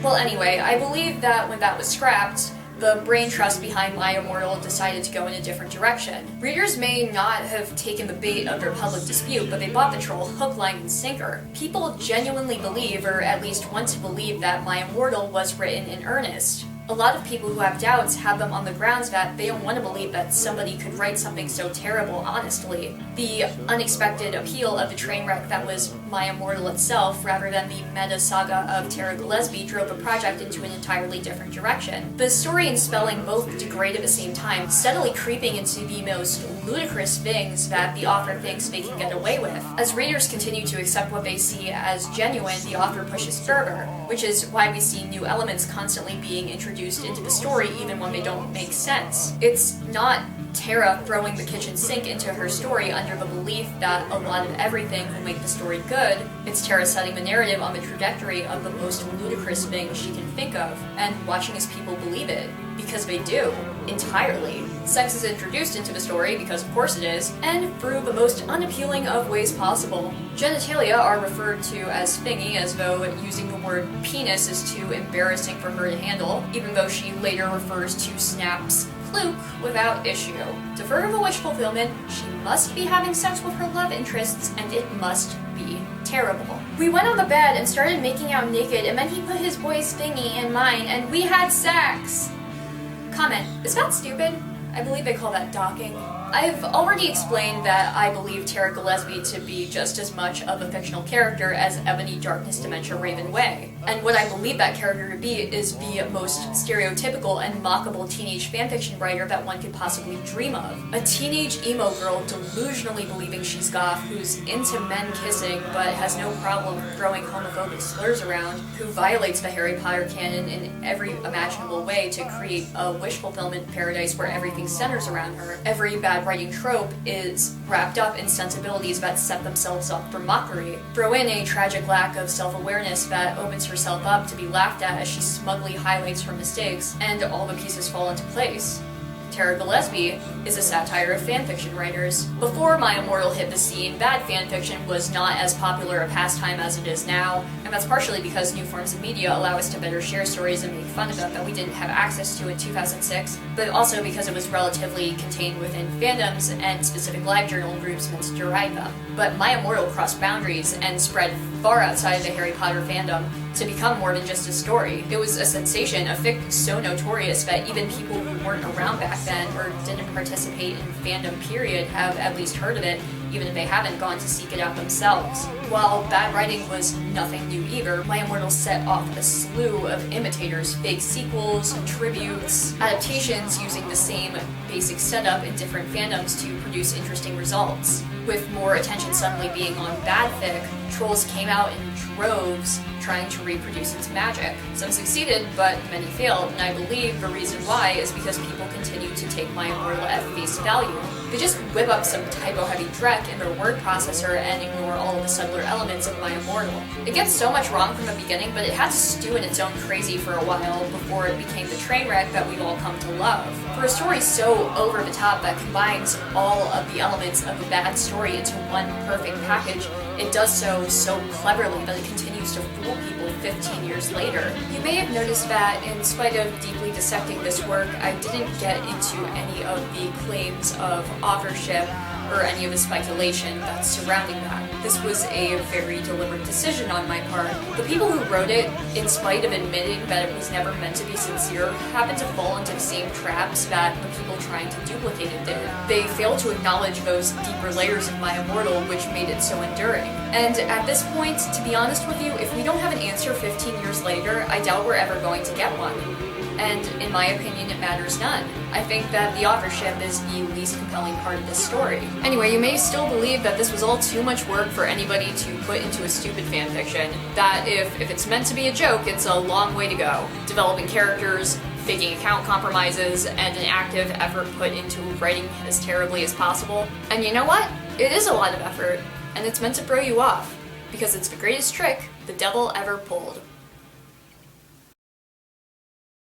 Well, anyway, I believe that when that was scrapped, the brain trust behind My Immortal decided to go in a different direction. Readers may not have taken the bait of their public dispute, but they bought the troll hook, line, and sinker. People genuinely believe, or at least want to believe, that My Immortal was written in earnest. A lot of people who have doubts have them on the grounds that they don't want to believe that somebody could write something so terrible honestly. The unexpected appeal of the train wreck that was My Immortal itself, rather than the meta saga of Tara Gilesbie, drove the project into an entirely different direction. The story and spelling both degrade at the same time, steadily creeping into the most ludicrous things that the author thinks they can get away with. As readers continue to accept what they see as genuine, the author pushes further, which is why we see new elements constantly being introduced into the story even when they don't make sense. It's not Tara throwing the kitchen sink into her story under the belief that a lot of everything will make the story good. It's Tara setting the narrative on the trajectory of the most ludicrous thing she can think of, and watching as people believe it. Because they do. Entirely. Sex is introduced into the story, because of course it is, and through the most unappealing of ways possible. Genitalia are referred to as thingy, as though using the word penis is too embarrassing for her to handle, even though she later refers to Snap's fluke without issue. To further the wish fulfillment, she must be having sex with her love interests, and it must be terrible. We went on the bed and started making out naked, and then he put his boy's thingy in mine, and we had sex. Comment, is that stupid? I believe they call that docking. I've already explained that I believe Tara Gilesbie to be just as much of a fictional character as Ebony Darkness Dementia Raven Way. And what I believe that character to be is the most stereotypical and mockable teenage fanfiction writer that one could possibly dream of. A teenage emo girl delusionally believing she's goth, who's into men kissing but has no problem throwing homophobic slurs around, who violates the Harry Potter canon in every imaginable way to create a wish fulfillment paradise where everything centers around her. Every bad writing trope is wrapped up in sensibilities that set themselves up for mockery. Throw in a tragic lack of self-awareness that opens herself up to be laughed at as she smugly highlights her mistakes, and all the pieces fall into place. Tara Gilesbie is a satire of fanfiction writers. Before My Immortal hit the scene, bad fanfiction was not as popular a pastime as it is now, and that's partially because new forms of media allow us to better share stories and make fun of them that we didn't have access to in 2006, but also because it was relatively contained within fandoms and specific live journal groups meant to deride them. But My Immortal crossed boundaries and spread far outside the Harry Potter fandom to become more than just a story. It was a sensation, a fic so notorious that even people who weren't around back then or didn't participate in fandom period have at least heard of it, even if they haven't gone to seek it out themselves. While bad writing was nothing new either, My Immortal set off a slew of imitators, fake sequels, tributes, adaptations using the same basic setup in different fandoms to produce interesting results. With more attention suddenly being on bad fic, trolls came out in droves trying to reproduce its magic. Some succeeded, but many failed, and I believe the reason why is because people continue to take My Immortal at face value. They just whip up some typo-heavy dreck in their word processor and ignore all of the subtler elements of My Immortal. It gets so much wrong from the beginning, but it had to stew in its own crazy for a while before it became the train wreck that we've all come to love. For a story so over the top that combines all of the elements of a bad story into one perfect package, it does so cleverly that it continues to fool people 15 years later. You may have noticed that, in spite of deeply dissecting this work, I didn't get into any of the claims of authorship or any of the speculation that's surrounding that. this was a very deliberate decision on my part. The people who wrote it, in spite of admitting that it was never meant to be sincere, happened to fall into the same traps that the people trying to duplicate it did. They failed to acknowledge those deeper layers of my Immortal which made it so enduring. And at this point, to be honest with you, if we don't have an answer 15 years later, I doubt we're ever going to get one. And in my opinion, it matters none. I think that the authorship is the least compelling part of this story. Anyway, you may still believe that this was all too much work for anybody to put into a stupid fanfiction, that if it's meant to be a joke, it's a long way to go. Developing characters, faking account compromises, and an active effort put into writing as terribly as possible. And you know what? It is a lot of effort, and it's meant to throw you off, because it's the greatest trick the devil ever pulled.